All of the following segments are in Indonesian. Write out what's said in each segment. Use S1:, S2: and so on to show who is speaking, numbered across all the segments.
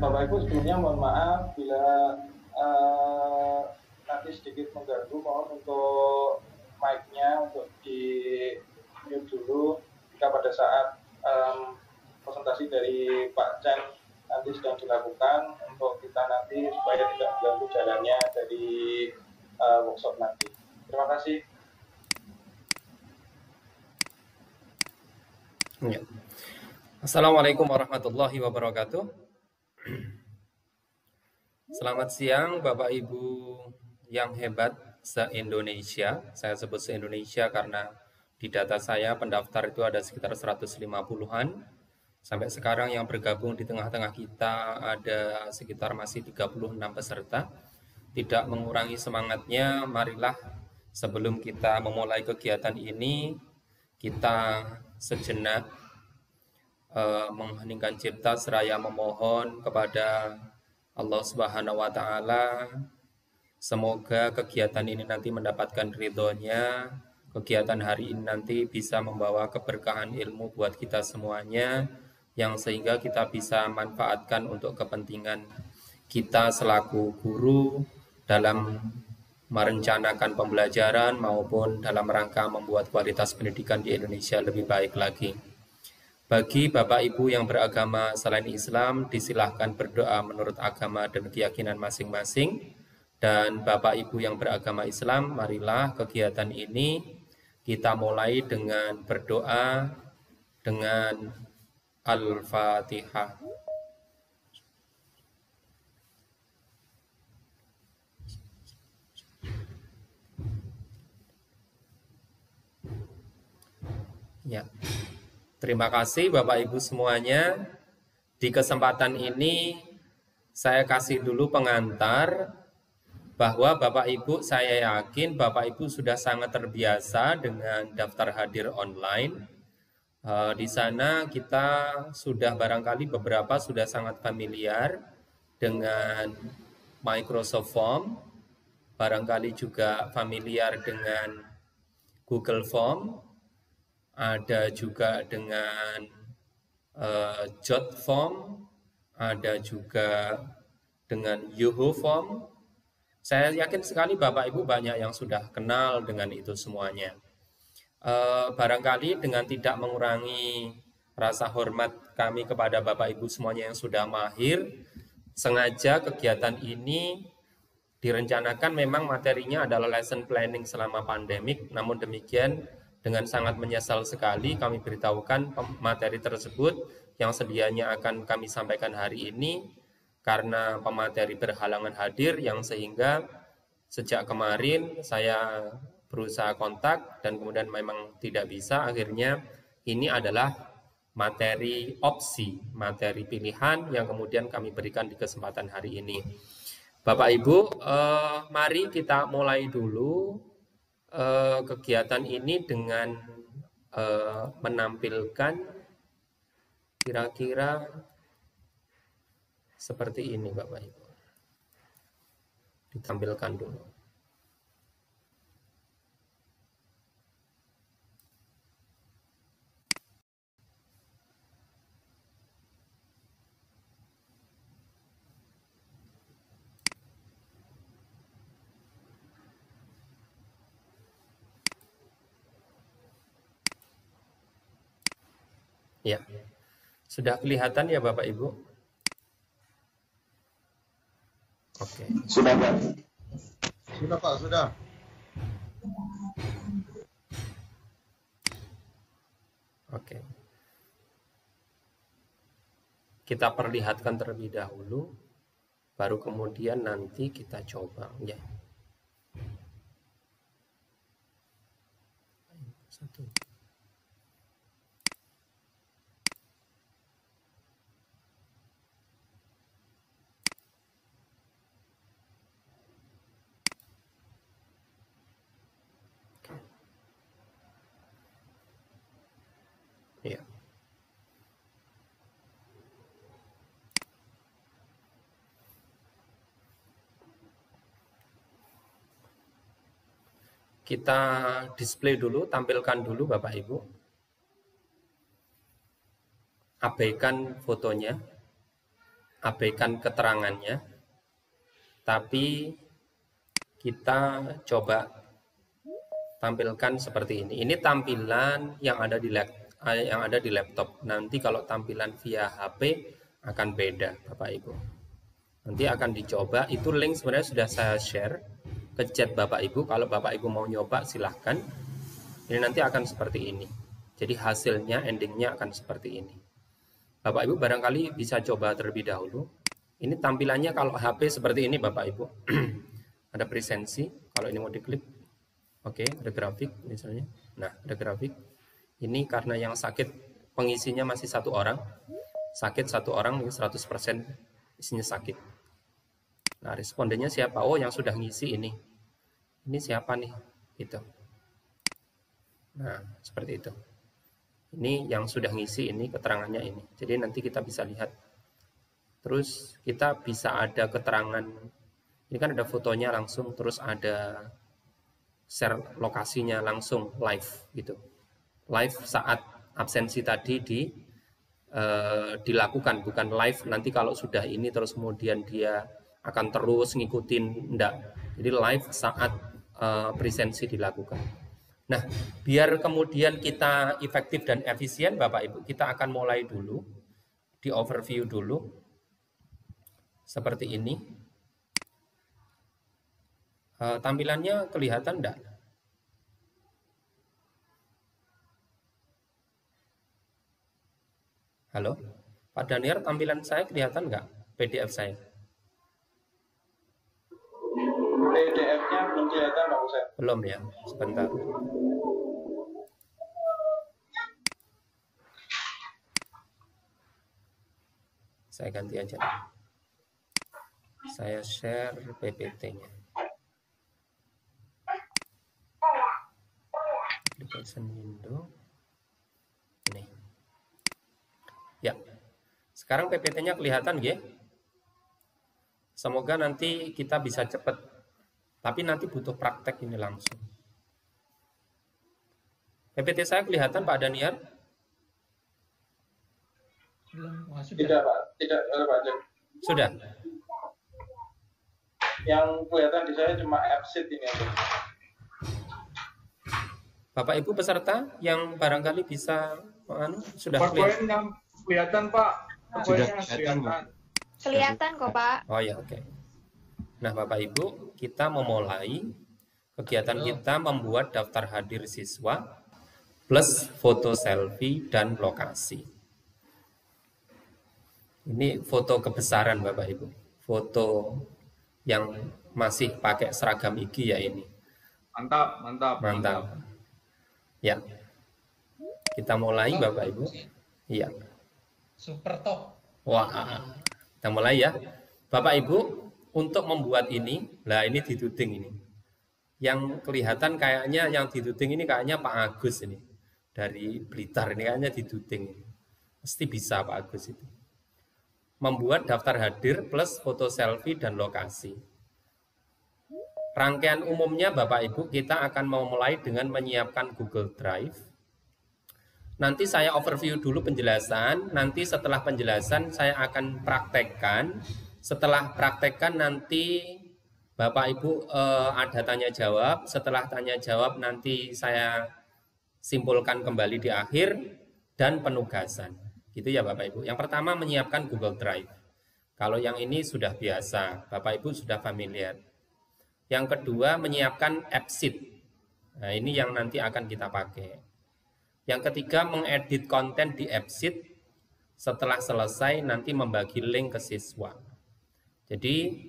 S1: Bapak Ibu sebelumnya mohon maaf bila nanti sedikit mengganggu, mohon untuk mic-nya untuk di mute dulu jika pada saat presentasi dari Pak Chen nanti sedang dilakukan untuk kita nanti supaya tidak mengganggu jalannya dari workshop nanti. Terima kasih.
S2: Ya. Assalamualaikum warahmatullahi wabarakatuh. Selamat siang Bapak Ibu yang hebat se-Indonesia. Saya sebut se-Indonesia karena di data saya pendaftar itu ada sekitar 150-an. Sampai sekarang yang bergabung di tengah-tengah kita ada sekitar masih 36 peserta. Tidak mengurangi semangatnya, marilah sebelum kita memulai kegiatan ini, kita sejenak mengheningkan cipta seraya memohon kepada Allah Subhanahu wa taala semoga kegiatan ini nanti mendapatkan ridhonya, kegiatan hari ini nanti bisa membawa keberkahan ilmu buat kita semuanya yang sehingga kita bisa manfaatkan untuk kepentingan kita selaku guru dalam merencanakan pembelajaran maupun dalam rangka membuat kualitas pendidikan di Indonesia lebih baik lagi. Bagi Bapak Ibu yang beragama selain Islam, disilahkan berdoa menurut agama dan keyakinan masing-masing. Dan Bapak Ibu yang beragama Islam, marilah kegiatan ini kita mulai dengan berdoa dengan Al-Fatihah. Ya. Terima kasih Bapak Ibu semuanya. Di kesempatan ini saya kasih dulu pengantar bahwa Bapak Ibu, saya yakin Bapak Ibu sudah sangat terbiasa dengan daftar hadir online. Di sana kita sudah barangkali beberapa sudah sangat familiar dengan Microsoft Form, barangkali juga familiar dengan Google Form, ada juga dengan Jot Form, ada juga dengan Yoho Form. Saya yakin sekali Bapak Ibu banyak yang sudah kenal dengan itu semuanya. Barangkali dengan tidak mengurangi rasa hormat kami kepada Bapak Ibu semuanya yang sudah mahir, sengaja kegiatan ini direncanakan memang materinya adalah lesson planning selama pandemik, namun demikian dengan sangat menyesal sekali kami beritahukan materi tersebut yang sedianya akan kami sampaikan hari ini karena pemateri berhalangan hadir yang sehingga sejak kemarin saya berusaha kontak dan kemudian memang tidak bisa, akhirnya ini adalah materi opsi, materi pilihan yang kemudian kami berikan di kesempatan hari ini. Bapak Ibu, mari kita mulai dulu kegiatan ini dengan menampilkan kira-kira seperti ini Bapak Ibu. Ditampilkan dulu. Ya, sudah kelihatan ya Bapak Ibu? Oke.
S3: Sudah Pak.
S4: Sudah Pak, sudah.
S2: Oke. Kita perlihatkan terlebih dahulu, baru kemudian nanti kita coba. Ya. Satu. Ya. kita display dulu, tampilkan dulu Bapak Ibu. Abaikan fotonya, abaikan keterangannya, tapi kita coba tampilkan seperti ini. Ini tampilan yang ada di laptop. Nanti kalau tampilan via HP akan beda, Bapak Ibu. Nanti akan dicoba. Itu link sebenarnya sudah saya share ke chat Bapak Ibu. Kalau Bapak Ibu mau nyoba silahkan. Ini nanti akan seperti ini. Jadi hasilnya, endingnya akan seperti ini. Bapak Ibu barangkali bisa coba terlebih dahulu. Ini tampilannya kalau HP seperti ini Bapak Ibu. Ada presensi. Kalau ini mau diklik. Oke, ada grafik misalnya. Nah, ada grafik. Ini karena yang sakit pengisinya masih satu orang. Sakit satu orang, 100% isinya sakit. Nah, respondennya siapa? Oh, yang sudah ngisi ini. Ini siapa nih? Gitu. Nah, seperti itu. Ini yang sudah ngisi ini, keterangannya ini. Jadi nanti kita bisa lihat. Terus kita bisa ada keterangan. Ini kan ada fotonya langsung, terus ada share lokasinya langsung live gitu. Live saat absensi tadi dilakukan, bukan live nanti kalau sudah ini terus kemudian dia akan terus ngikutin, enggak. Jadi live saat presensi dilakukan. Nah, biar kemudian kita efektif dan efisien Bapak Ibu, kita akan mulai dulu di overview dulu seperti ini. Tampilannya kelihatan enggak? Halo, Pak Daniel, tampilan saya kelihatan enggak? PDF saya.
S1: PDF-nya belum kelihatan Pak Ustaz.
S2: Belum ya, sebentar. Saya ganti aja. Saya share PPT-nya. Application window. Ini. Ya. Sekarang PPT-nya kelihatan nggih? Semoga nanti kita bisa cepat. Tapi nanti butuh praktek ini langsung. PPT saya kelihatan Pak Daniel?
S1: Tidak Pak, tidak Pak Ceng.
S2: Sudah.
S1: Yang kelihatan di saya cuma absit ini aja.
S2: Bapak Ibu peserta yang barangkali bisa sudah
S3: PowerPoint yang kelihatan Pak.
S4: Sudah
S3: kelihatan.
S5: Kelihatan kok Pak.
S2: Oh ya, oke. Nah Bapak Ibu, kita memulai kegiatan kita membuat daftar hadir siswa plus foto selfie dan lokasi. Ini foto kebesaran Bapak Ibu. Foto yang masih pakai seragam IG ya ini.
S3: Mantap, mantap.
S2: Mantap. Ya. Kita mulai Bapak Ibu. Iya.
S6: Super top.
S2: Wah, kita mulai ya. Bapak Ibu, untuk membuat ini, lah ini dituding ini. Yang kelihatan kayaknya yang dituding ini kayaknya Pak Agus ini. Dari Blitar ini kayaknya dituding. Mesti bisa Pak Agus itu. Membuat daftar hadir plus foto selfie dan lokasi. Rangkaian umumnya Bapak Ibu, kita akan memulai dengan menyiapkan Google Drive. Nanti saya overview dulu penjelasan, nanti setelah penjelasan saya akan praktekkan. Setelah praktekkan nanti Bapak Ibu ada tanya jawab, setelah tanya jawab nanti saya simpulkan kembali di akhir dan penugasan. Gitu ya Bapak Ibu. Yang pertama menyiapkan Google Drive. Kalau yang ini sudah biasa, Bapak Ibu sudah familiar. Yang kedua menyiapkan AppSheet. Nah, ini yang nanti akan kita pakai. Yang ketiga mengedit konten di AppSheet. Setelah selesai nanti membagi link ke siswa. Jadi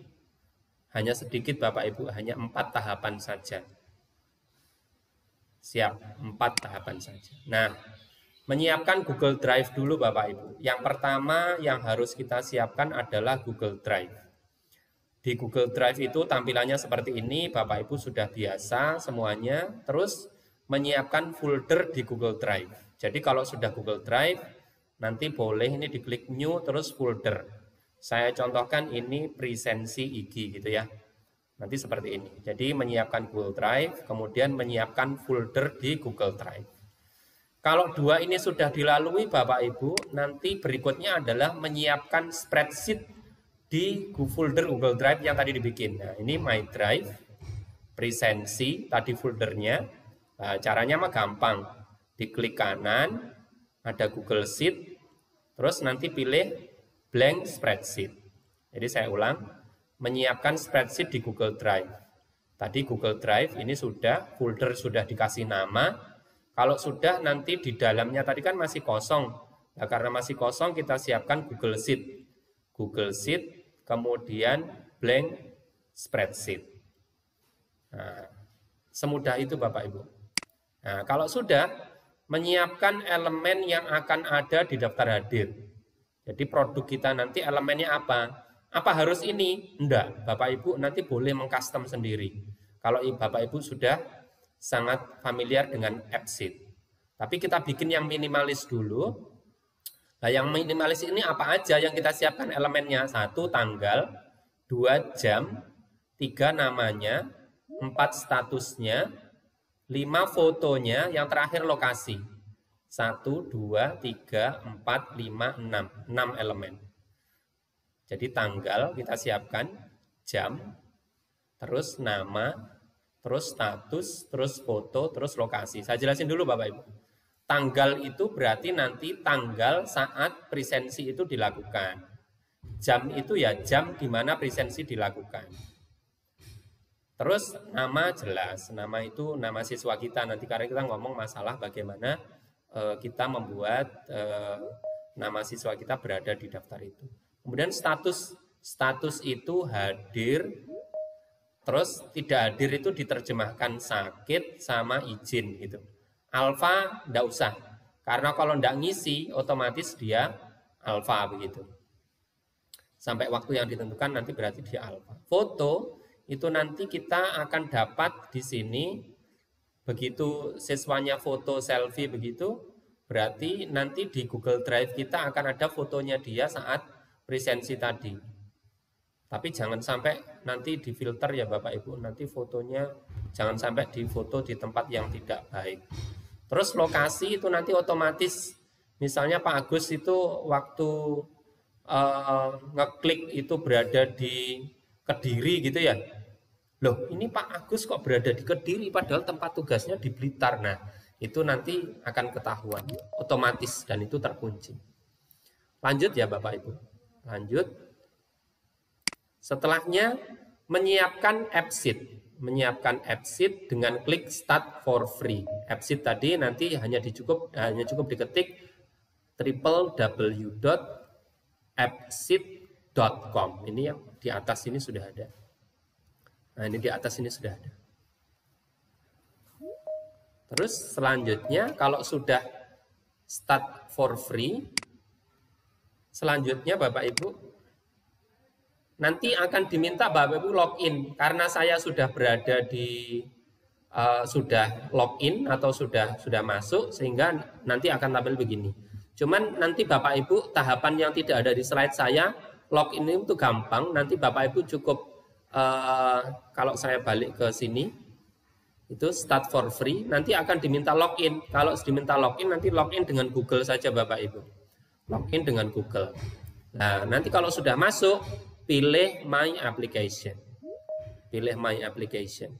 S2: hanya sedikit Bapak Ibu, hanya 4 tahapan saja. Siap, 4 tahapan saja. Nah, menyiapkan Google Drive dulu Bapak Ibu. Yang pertama yang harus kita siapkan adalah Google Drive. Di Google Drive itu tampilannya seperti ini, Bapak Ibu sudah biasa semuanya. Terus menyiapkan folder di Google Drive. Jadi kalau sudah Google Drive, nanti boleh ini diklik New terus folder. Saya contohkan ini presensi IG gitu ya. Nanti seperti ini. Jadi menyiapkan Google Drive, kemudian menyiapkan folder di Google Drive. Kalau dua ini sudah dilalui Bapak Ibu, nanti berikutnya adalah menyiapkan spreadsheet di folder Google Drive yang tadi dibikin. Nah, ini My Drive, presensi, tadi foldernya. Nah, caranya mah gampang. Diklik kanan, ada Google Sheet, terus nanti pilih blank spreadsheet. Jadi saya ulang, menyiapkan spreadsheet di Google Drive. Tadi Google Drive ini sudah, folder sudah dikasih nama. Kalau sudah nanti di dalamnya tadi kan masih kosong. Nah, karena masih kosong kita siapkan Google Sheet. Google Sheet, kemudian blank spreadsheet. Nah, semudah itu Bapak Ibu. Nah, kalau sudah, menyiapkan elemen yang akan ada di daftar hadir. Jadi produk kita nanti elemennya apa? Apa harus ini? Enggak, Bapak Ibu nanti boleh mengcustom sendiri. Kalau Bapak Ibu sudah sangat familiar dengan AppSheet. Tapi kita bikin yang minimalis dulu. Nah, yang minimalis ini apa aja yang kita siapkan elemennya? 1 tanggal, 2 jam, 3 namanya, 4 statusnya, 5 fotonya, yang terakhir lokasi. 1, 2, 3, 4, 5, 6. 6 elemen. Jadi tanggal kita siapkan, jam, terus nama, terus status, terus foto, terus lokasi. Saya jelasin dulu Bapak Ibu. Tanggal itu berarti nanti tanggal saat presensi itu dilakukan. Jam itu ya jam di mana presensi dilakukan. Terus nama jelas, nama itu nama siswa kita. Nanti karena kita ngomong masalah bagaimana kita membuat nama siswa kita berada di daftar itu. Kemudian status itu hadir. Terus tidak hadir itu diterjemahkan sakit sama izin gitu. Alfa enggak usah. Karena kalau enggak ngisi otomatis dia alfa begitu. Sampai waktu yang ditentukan nanti berarti dia alfa. Foto itu nanti kita akan dapat di sini begitu siswanya foto selfie begitu, berarti nanti di Google Drive kita akan ada fotonya dia saat presensi tadi. Tapi jangan sampai nanti difilter ya Bapak Ibu, nanti fotonya jangan sampai difoto di tempat yang tidak baik. Terus lokasi itu nanti otomatis, misalnya Pak Agus itu waktu ngeklik itu berada di Kediri gitu ya. Loh ini Pak Agus kok berada di Kediri padahal tempat tugasnya di Blitar. Nah itu nanti akan ketahuan otomatis dan itu terkunci. Lanjut ya Bapak Ibu, lanjut. Setelahnya menyiapkan AppSheet. Menyiapkan AppSheet dengan klik Start for Free. AppSheet tadi nanti hanya cukup diketik www.appsheet.com. Ini yang di atas ini sudah ada. Nah, ini di atas ini sudah ada. Terus selanjutnya kalau sudah Start for Free, selanjutnya Bapak Ibu nanti akan diminta Bapak Ibu login karena saya sudah berada di sudah login atau sudah masuk sehingga nanti akan tampil begini. Cuman nanti Bapak Ibu tahapan yang tidak ada di slide saya login itu gampang. Nanti Bapak Ibu cukup kalau saya balik ke sini itu start for free nanti akan diminta login. Kalau diminta login nanti login dengan Google saja Bapak Ibu. Login dengan Google. Nah, nanti kalau sudah masuk pilih My Application. Pilih My Application.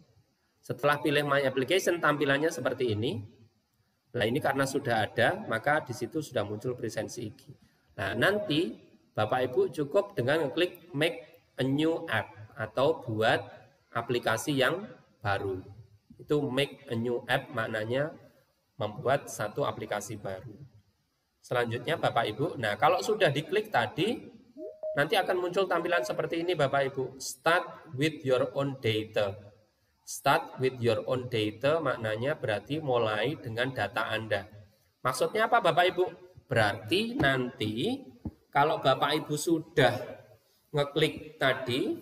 S2: Setelah pilih My Application, tampilannya seperti ini. Nah, ini karena sudah ada, maka di situ sudah muncul presensi IG. Nah, nanti Bapak Ibu cukup dengan klik Make a New App atau buat aplikasi yang baru. Itu Make a New App maknanya membuat satu aplikasi baru. Selanjutnya Bapak Ibu, nah kalau sudah diklik tadi, nanti akan muncul tampilan seperti ini Bapak Ibu. Start with your own data. Start with your own data maknanya berarti mulai dengan data Anda. Maksudnya apa Bapak Ibu? Berarti nanti kalau Bapak Ibu sudah ngeklik tadi,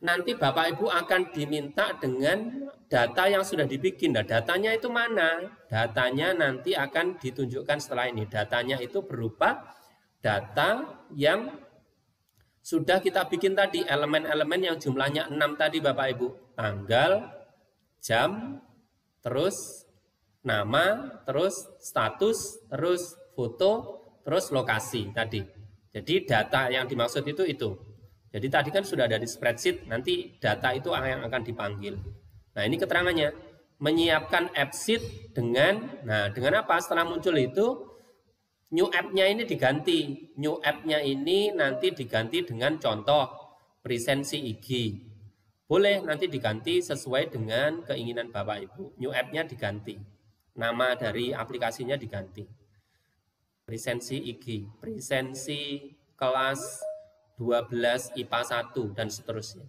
S2: nanti Bapak Ibu akan diminta dengan data yang sudah dibikin. Nah, datanya itu mana? Datanya nanti akan ditunjukkan setelah ini. Datanya itu berupa data yang Sudah kita bikin tadi elemen-elemen yang jumlahnya 6 tadi Bapak Ibu. Tanggal, jam, terus nama, terus status, terus foto, terus lokasi tadi. Jadi data yang dimaksud itu. Jadi tadi kan sudah ada di spreadsheet, nanti data itu yang akan dipanggil. Nah ini keterangannya, menyiapkan app sheet dengan apa? Setelah muncul itu, new app-nya ini diganti. New app-nya ini nanti diganti dengan contoh presensi IG. Boleh nanti diganti sesuai dengan keinginan Bapak Ibu. New app-nya diganti. Nama dari aplikasinya diganti. Presensi IG, presensi kelas 12 IPA 1 dan seterusnya.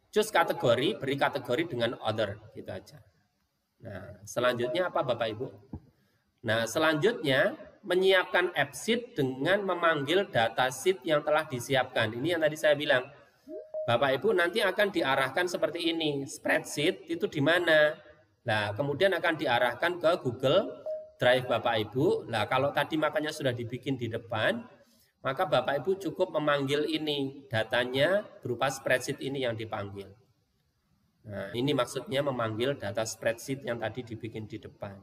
S2: Choose kategori, beri kategori dengan other, gitu aja. Nah, selanjutnya apa Bapak Ibu? Nah, selanjutnya menyiapkan app sheet dengan memanggil data sheet yang telah disiapkan. Ini yang tadi saya bilang. Bapak Ibu nanti akan diarahkan seperti ini. Spreadsheet itu di mana? Nah, kemudian akan diarahkan ke Google Drive Bapak Ibu. Nah, kalau tadi makanya sudah dibikin di depan, maka Bapak Ibu cukup memanggil ini. Datanya berupa spreadsheet ini yang dipanggil. Nah, ini maksudnya memanggil data spreadsheet yang tadi dibikin di depan.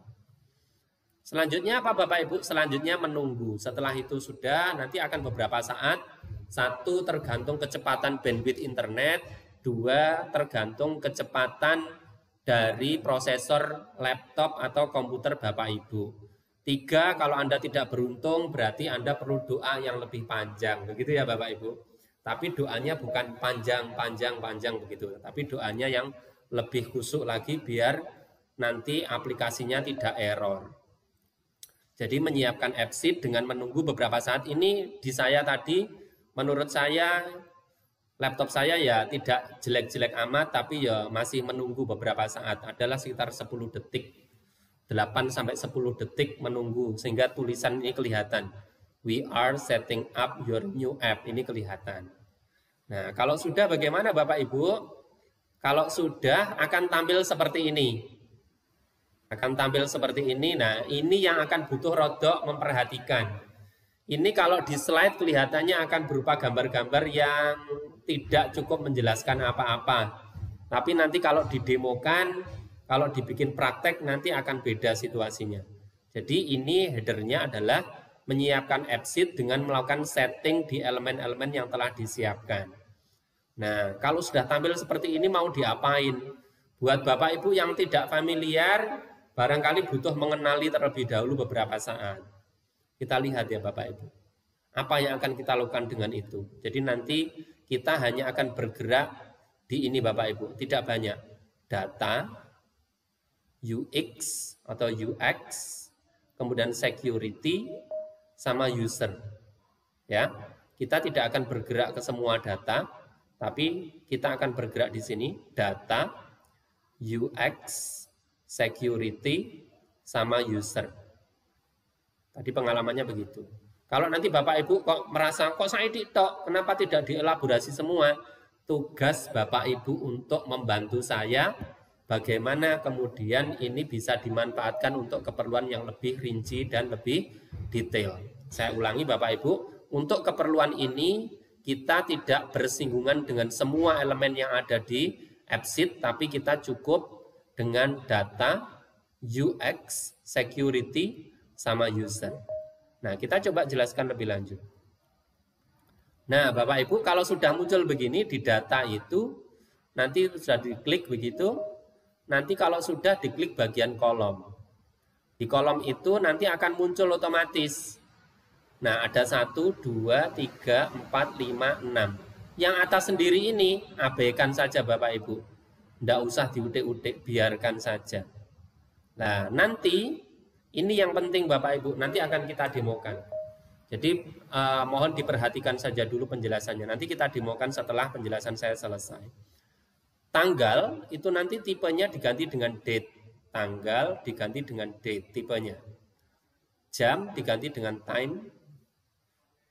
S2: Selanjutnya apa Bapak Ibu? Selanjutnya menunggu. Setelah itu sudah nanti akan beberapa saat. 1 tergantung kecepatan bandwidth internet. 2 tergantung kecepatan dari prosesor laptop atau komputer Bapak Ibu. 3 kalau Anda tidak beruntung berarti Anda perlu doa yang lebih panjang. Begitu ya Bapak Ibu. Tapi doanya bukan panjang begitu. Tapi doanya yang lebih khusyuk lagi biar nanti aplikasinya tidak error. Jadi menyiapkan app sheet dengan menunggu beberapa saat ini di saya tadi, menurut saya laptop saya ya tidak jelek-jelek amat, tapi ya masih menunggu beberapa saat, adalah sekitar 10 detik, 8-10 detik menunggu, sehingga tulisan ini kelihatan. We are setting up your new app, ini kelihatan. Nah kalau sudah bagaimana Bapak Ibu? Kalau sudah akan tampil seperti ini. Nah ini yang akan butuh rodok memperhatikan. Ini kalau di slide kelihatannya akan berupa gambar-gambar yang tidak cukup menjelaskan apa-apa. Tapi nanti kalau didemokan, kalau dibikin praktek nanti akan beda situasinya. Jadi ini headernya adalah menyiapkan app sheet dengan melakukan setting di elemen-elemen yang telah disiapkan. Nah kalau sudah tampil seperti ini mau diapain? Buat Bapak Ibu yang tidak familiar, barangkali butuh mengenali terlebih dahulu beberapa saat. Kita lihat ya Bapak Ibu. Apa yang akan kita lakukan dengan itu. Jadi nanti kita hanya akan bergerak di ini Bapak Ibu. Tidak banyak. Data, UX atau UX, kemudian security, sama user. Ya, kita tidak akan bergerak ke semua data, tapi kita akan bergerak di sini. Data, UX, security, sama user. Tadi pengalamannya begitu. Kalau nanti Bapak Ibu kok merasa, kok saya tok, kenapa tidak dielaborasi semua? Tugas Bapak Ibu untuk membantu saya, bagaimana kemudian ini bisa dimanfaatkan untuk keperluan yang lebih rinci dan lebih detail. Saya ulangi Bapak Ibu, untuk keperluan ini kita tidak bersinggungan dengan semua elemen yang ada di app sheet, tapi kita cukup dengan data, UX, security, sama user. Nah, kita coba jelaskan lebih lanjut. Nah, Bapak Ibu, kalau sudah muncul begini di data itu, nanti sudah diklik begitu, nanti kalau sudah diklik bagian kolom. Di kolom itu nanti akan muncul otomatis. Nah, ada 1, 2, 3, 4, 5, 6. Yang atas sendiri ini, abaikan saja Bapak Ibu. Tidak usah diutik-utik, biarkan saja. Nah, nanti ini yang penting Bapak Ibu, nanti akan kita demokan. Jadi mohon diperhatikan saja dulu penjelasannya. Nanti kita demokan setelah penjelasan saya selesai. Tanggal itu nanti tipenya diganti dengan date. Tanggal diganti dengan date tipenya. Jam diganti dengan time.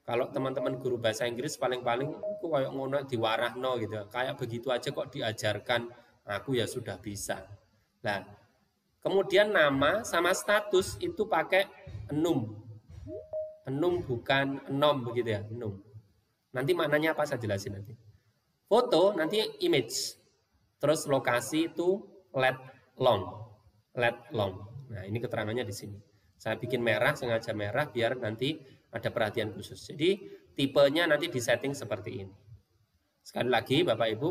S2: Kalau teman-teman guru bahasa Inggris paling-paling aku kayak ngono diwarahno gitu. Kayak begitu aja kok diajarkan, aku ya sudah bisa. Nah, kemudian nama sama status itu pakai enum. Enum bukan enom begitu ya, enum. Nanti maknanya apa saya jelasin nanti. Foto nanti image. Terus lokasi itu let long. Let long. Nah, ini keterangannya di sini. Saya bikin merah, sengaja merah biar nanti ada perhatian khusus. Jadi tipenya nanti disetting seperti ini. Sekali lagi Bapak Ibu,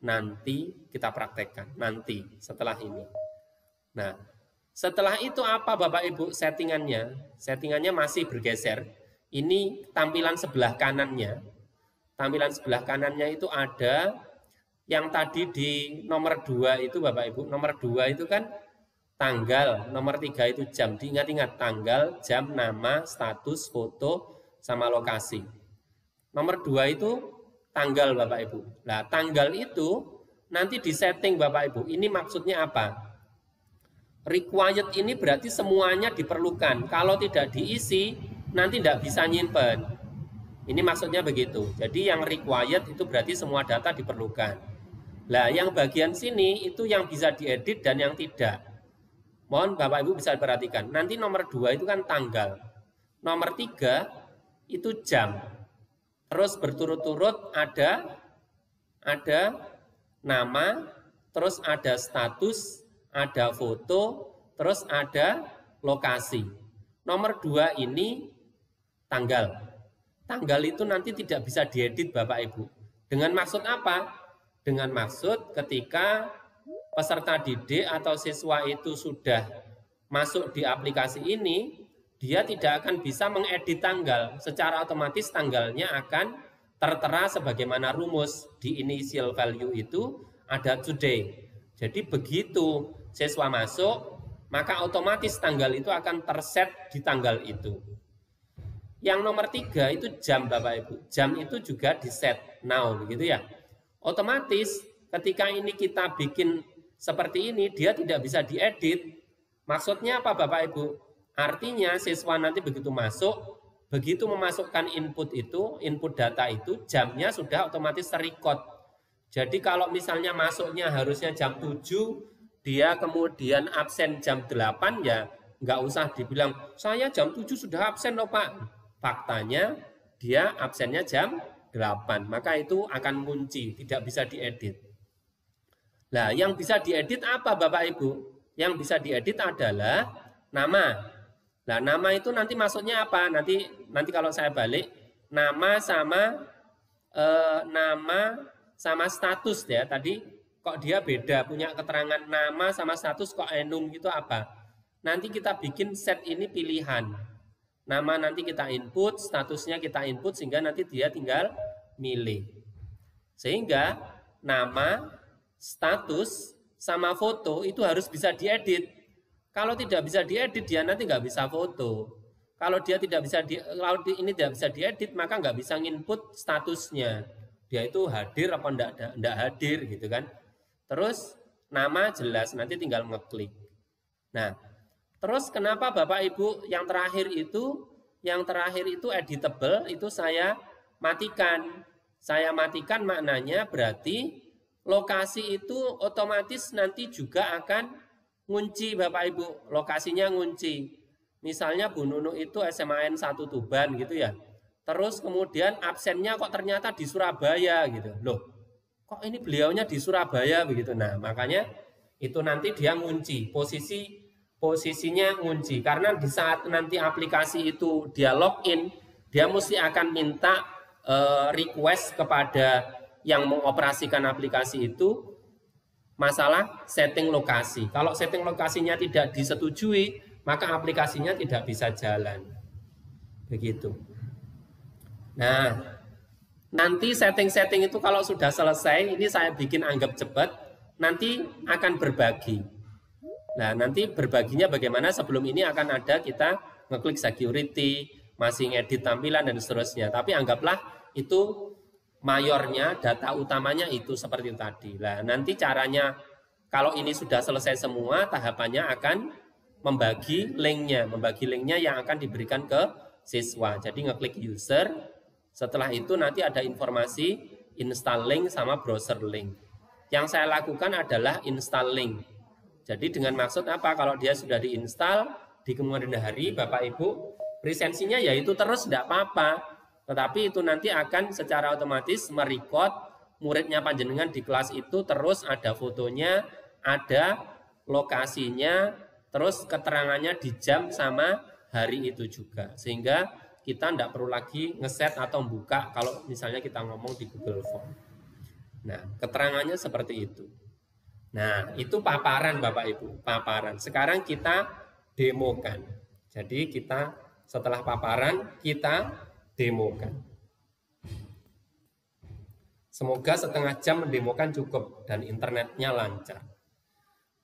S2: nanti kita praktekkan. Nanti setelah ini. Nah, setelah itu apa Bapak Ibu settingannya? Settingannya masih bergeser. Ini tampilan sebelah kanannya. Tampilan sebelah kanannya itu ada yang tadi di nomor 2 itu Bapak Ibu. Nomor 2 itu kan tanggal, nomor 3 itu jam. Diingat-ingat tanggal, jam, nama, status, foto, sama lokasi. Nomor 2 itu tanggal Bapak Ibu. Nah, tanggal itu nanti disetting Bapak Ibu. Ini maksudnya apa? Required ini berarti semuanya diperlukan. Kalau tidak diisi, nanti tidak bisa nyimpen. Ini maksudnya begitu. Jadi yang required itu berarti semua data diperlukan. Nah, yang bagian sini itu yang bisa diedit dan yang tidak. Mohon Bapak Ibu bisa perhatikan. Nanti nomor 2 itu kan tanggal. Nomor 3 itu jam. Terus berturut-turut ada nama, terus ada status, ada foto, terus ada lokasi. Nomor 2 ini tanggal. Tanggal itu nanti tidak bisa diedit Bapak Ibu. Dengan maksud apa? Dengan maksud ketika peserta didik atau siswa itu sudah masuk di aplikasi ini, dia tidak akan bisa mengedit tanggal. Secara otomatis tanggalnya akan tertera sebagaimana rumus di initial value itu ada today. Jadi begitu siswa masuk, maka otomatis tanggal itu akan terset di tanggal itu. Yang nomor 3 itu jam Bapak Ibu. Jam itu juga di set now begitu ya. Otomatis ketika ini kita bikin seperti ini, dia tidak bisa diedit. Maksudnya apa Bapak Ibu? Artinya siswa nanti begitu masuk, begitu memasukkan input itu, input data itu, jamnya sudah otomatis terrecord. Jadi kalau misalnya masuknya harusnya jam 7, dia kemudian absen jam 8, ya nggak usah dibilang, saya jam 7 sudah absen loh Pak. Faktanya dia absennya jam 8, maka itu akan kunci, tidak bisa diedit. Nah, yang bisa diedit apa Bapak Ibu? Yang bisa diedit adalah nama. Nah, nama itu nanti maksudnya apa? Nanti kalau saya balik, nama sama status ya. Tadi kok dia beda, punya keterangan nama sama status kok enum gitu apa? Nanti kita bikin set ini pilihan. Nama nanti kita input, statusnya kita input sehingga nanti dia tinggal milih. Sehingga nama, status, sama foto itu harus bisa diedit. Kalau tidak bisa diedit, dia nanti nggak bisa foto. Kalau dia tidak bisa ini tidak bisa diedit, maka nggak bisa nginput statusnya. Dia itu hadir apa enggak hadir gitu kan. Terus nama jelas, nanti tinggal ngeklik. Nah, terus kenapa Bapak Ibu yang terakhir itu editable itu saya matikan. Saya matikan maknanya berarti lokasi itu otomatis nanti juga akan ngunci Bapak Ibu, lokasinya ngunci. Misalnya Bu Nunu itu SMAN 1 Tuban gitu ya. Terus kemudian absennya kok ternyata di Surabaya gitu. Loh, kok ini beliaunya di Surabaya begitu. Nah, makanya itu nanti dia ngunci, posisinya ngunci. Karena di saat nanti aplikasi itu dia login, dia mesti akan minta request kepada yang mengoperasikan aplikasi itu masalah setting lokasi. Kalau setting lokasinya tidak disetujui, maka aplikasinya tidak bisa jalan. Begitu. Nah, nanti setting-setting itu kalau sudah selesai, ini saya bikin anggap cepat, nanti akan berbagi. Nah, nanti berbaginya bagaimana? Sebelum ini akan ada kita ngeklik security, masih ngedit tampilan dan seterusnya. Tapi anggaplah itu mayornya, data utamanya itu seperti tadi. Nah, nanti caranya kalau ini sudah selesai semua, tahapannya akan membagi linknya yang akan diberikan ke siswa. Jadi ngeklik user, setelah itu nanti ada informasi install link sama browser link. Yang saya lakukan adalah install link. Jadi dengan maksud apa? Kalau dia sudah diinstal, di kemudian hari Bapak Ibu, presensinya yaitu terus tidak apa-apa. Tetapi itu nanti akan secara otomatis merecord muridnya panjenengan di kelas itu, terus ada fotonya, ada lokasinya, terus keterangannya di jam sama hari itu juga. Sehingga kita tidak perlu lagi ngeset atau buka kalau misalnya kita ngomong di Google Form. Nah, keterangannya seperti itu. Nah, itu paparan Bapak Ibu, paparan. Sekarang kita demokan. Jadi kita setelah paparan, kita demokan. Semoga setengah jam mendemokan cukup dan internetnya lancar.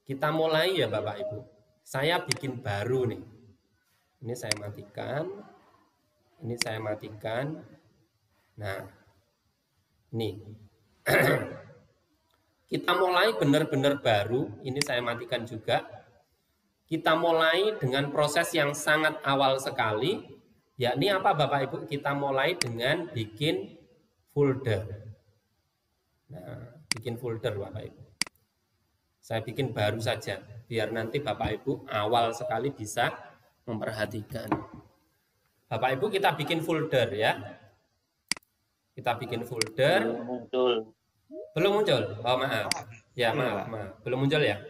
S2: Kita mulai ya Bapak Ibu. Saya bikin baru nih. Ini saya matikan. Ini saya matikan. Nah, ini. Kita mulai benar-benar baru. Ini saya matikan juga. Kita mulai dengan proses yang sangat awal sekali. Yakni apa Bapak Ibu? Kita mulai dengan bikin folder. Nah, bikin folder Bapak Ibu. Saya bikin baru saja, biar nanti Bapak Ibu awal sekali bisa memperhatikan. Bapak Ibu kita bikin folder ya. Kita bikin folder.
S7: Belum muncul.
S2: Belum muncul? Oh maaf. Ya maaf. Belum muncul ya?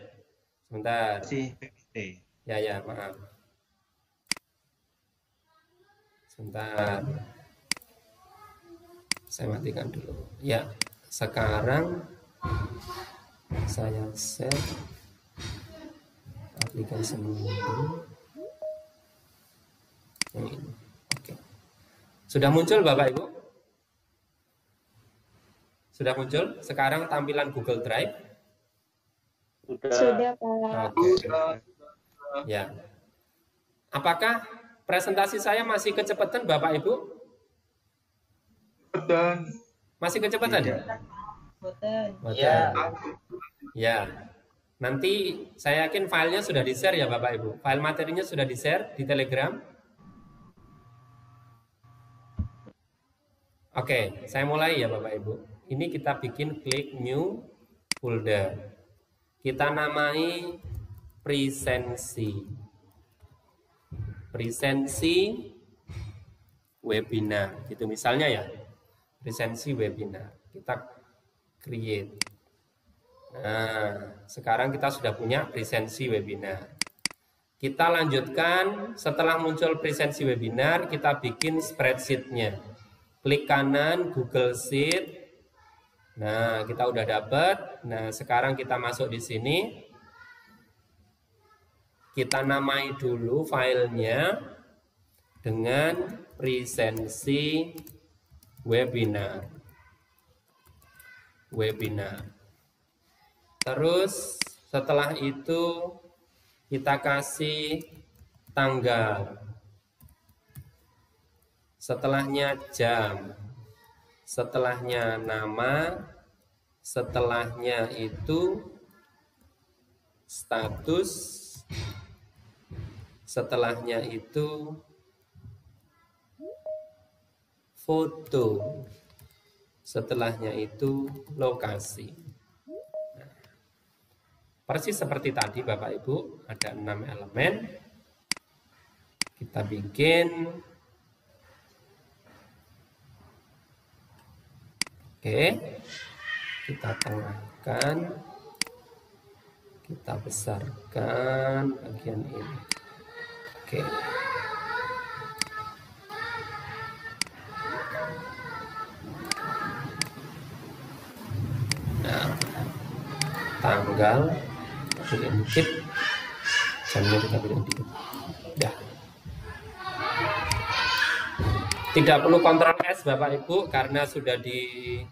S2: Sebentar. Ya maaf. Sebentar. Saya matikan dulu. Ya, sekarang saya share aplikasi mengunduh yang ini. Oke. Sudah muncul Bapak Ibu? Sudah muncul? Sekarang tampilan Google Drive.
S5: Sudah, Pak.
S2: Oke. Ya. Apakah presentasi saya masih kecepatan Bapak Ibu?
S3: Dan
S2: Masih kecepatan?
S5: Boten.
S2: Ya. Ya. Nanti saya yakin filenya sudah di-share ya Bapak Ibu. File materinya sudah di-share di Telegram. Oke, saya mulai ya Bapak Ibu. Ini kita bikin klik new folder. Kita namai presensi. Presensi webinar. Gitu misalnya ya. Presensi webinar. Kita create. Nah, sekarang kita sudah punya presensi webinar. Kita lanjutkan, setelah muncul presensi webinar, kita bikin spreadsheet-nya. Klik kanan Google Sheet. Nah, kita udah dapat. Nah, sekarang kita masuk di sini. Kita namai dulu filenya dengan presensi webinar. Terus setelah itu kita kasih tanggal. Setelahnya jam. Setelahnya nama. Setelahnya itu status. Setelahnya itu foto. Setelahnya itu lokasi. Nah, persis seperti tadi Bapak Ibu, ada 6 elemen. Kita bikin. Oke. Kita tengahkan. Kita besarkan bagian ini. Oke. Nah, tanggal diintip, jamnya kita pilih di. Ya. Tidak perlu Ctrl S Bapak Ibu karena sudah di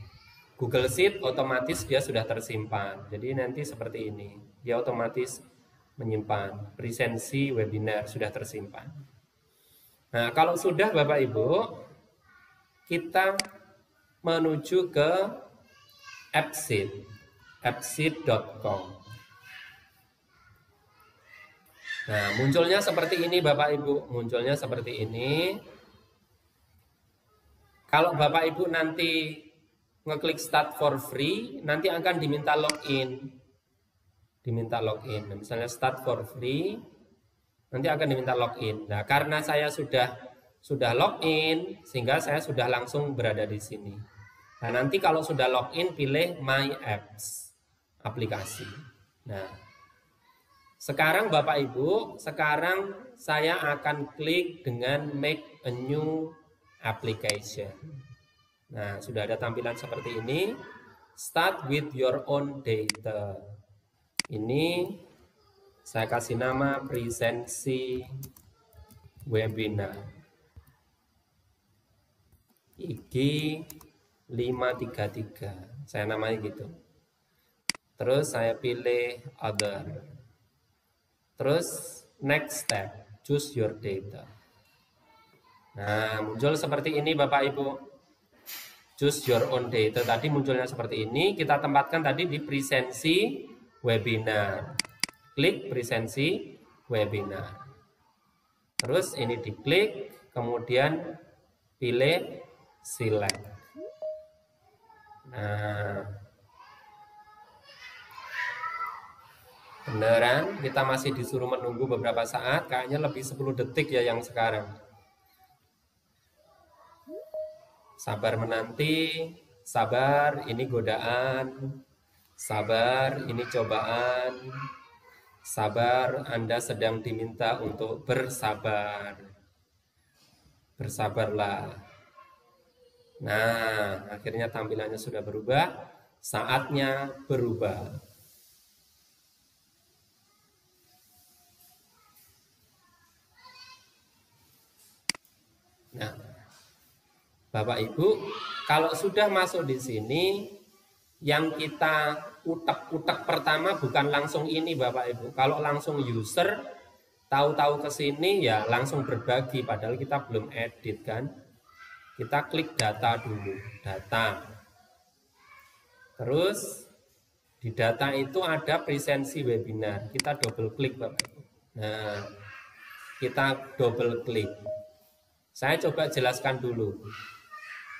S2: Google Sheet otomatis dia sudah tersimpan. Jadi nanti seperti ini, dia otomatis menyimpan presensi webinar sudah tersimpan. Nah, kalau sudah Bapak Ibu, kita menuju ke appsheet.com. Nah, munculnya seperti ini Bapak Ibu, munculnya seperti ini. Kalau Bapak Ibu nanti ngeklik start for free, nanti akan diminta login. Misalnya start for free, nanti akan diminta login. Nah, karena saya sudah sudah login, sehingga saya sudah langsung berada di sini. Nah, nanti kalau sudah login, pilih My Apps, aplikasi. Nah, sekarang Bapak Ibu, sekarang saya akan klik dengan Make a New Application. Nah, sudah ada tampilan seperti ini. Start with your own data. Ini saya kasih nama presensi webinar. IG 533, saya namanya gitu. Terus saya pilih other. Terus next step, choose your data. Nah, muncul seperti ini Bapak Ibu. Choose your own data, tadi munculnya seperti ini. Kita tempatkan tadi di presensi webinar. Klik presensi webinar. Terus ini diklik, kemudian pilih select. Nah, beneran kita masih disuruh menunggu beberapa saat, kayaknya lebih 10 detik ya yang sekarang. Sabar menanti, sabar, ini godaan, sabar, ini cobaan, sabar, Anda sedang diminta untuk bersabar. Bersabarlah. Nah, akhirnya tampilannya sudah berubah, saatnya berubah. Nah, Bapak Ibu, kalau sudah masuk di sini, yang kita utek-utek pertama bukan langsung ini Bapak Ibu. Kalau langsung user, tahu-tahu ke sini ya langsung berbagi, padahal kita belum edit kan. Kita klik data dulu, data. Terus di data itu ada presensi webinar. Kita double klik Bapak Ibu. Nah, kita double klik. Saya coba jelaskan dulu.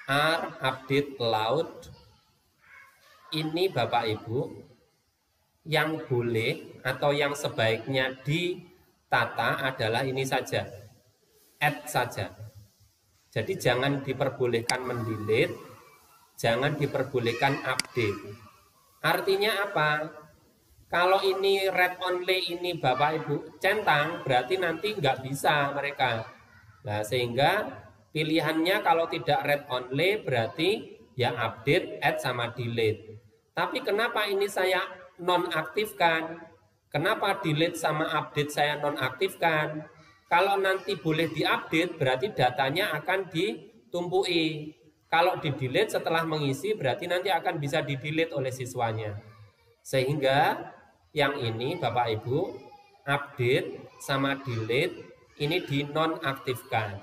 S2: R update allowed. Ini Bapak Ibu yang boleh atau yang sebaiknya ditata adalah ini saja. Add saja. Jadi jangan diperbolehkan mendelete, jangan diperbolehkan update. Artinya apa? Kalau ini read only ini Bapak Ibu centang, berarti nanti nggak bisa mereka. Nah, sehingga pilihannya kalau tidak read only berarti ya update, add sama delete. Tapi kenapa ini saya nonaktifkan? Kenapa delete sama update saya nonaktifkan? Kalau nanti boleh diupdate berarti datanya akan ditumpui. Kalau di-delete setelah mengisi berarti nanti akan bisa di-delete oleh siswanya. Sehingga yang ini Bapak Ibu, update sama delete ini dinonaktifkan.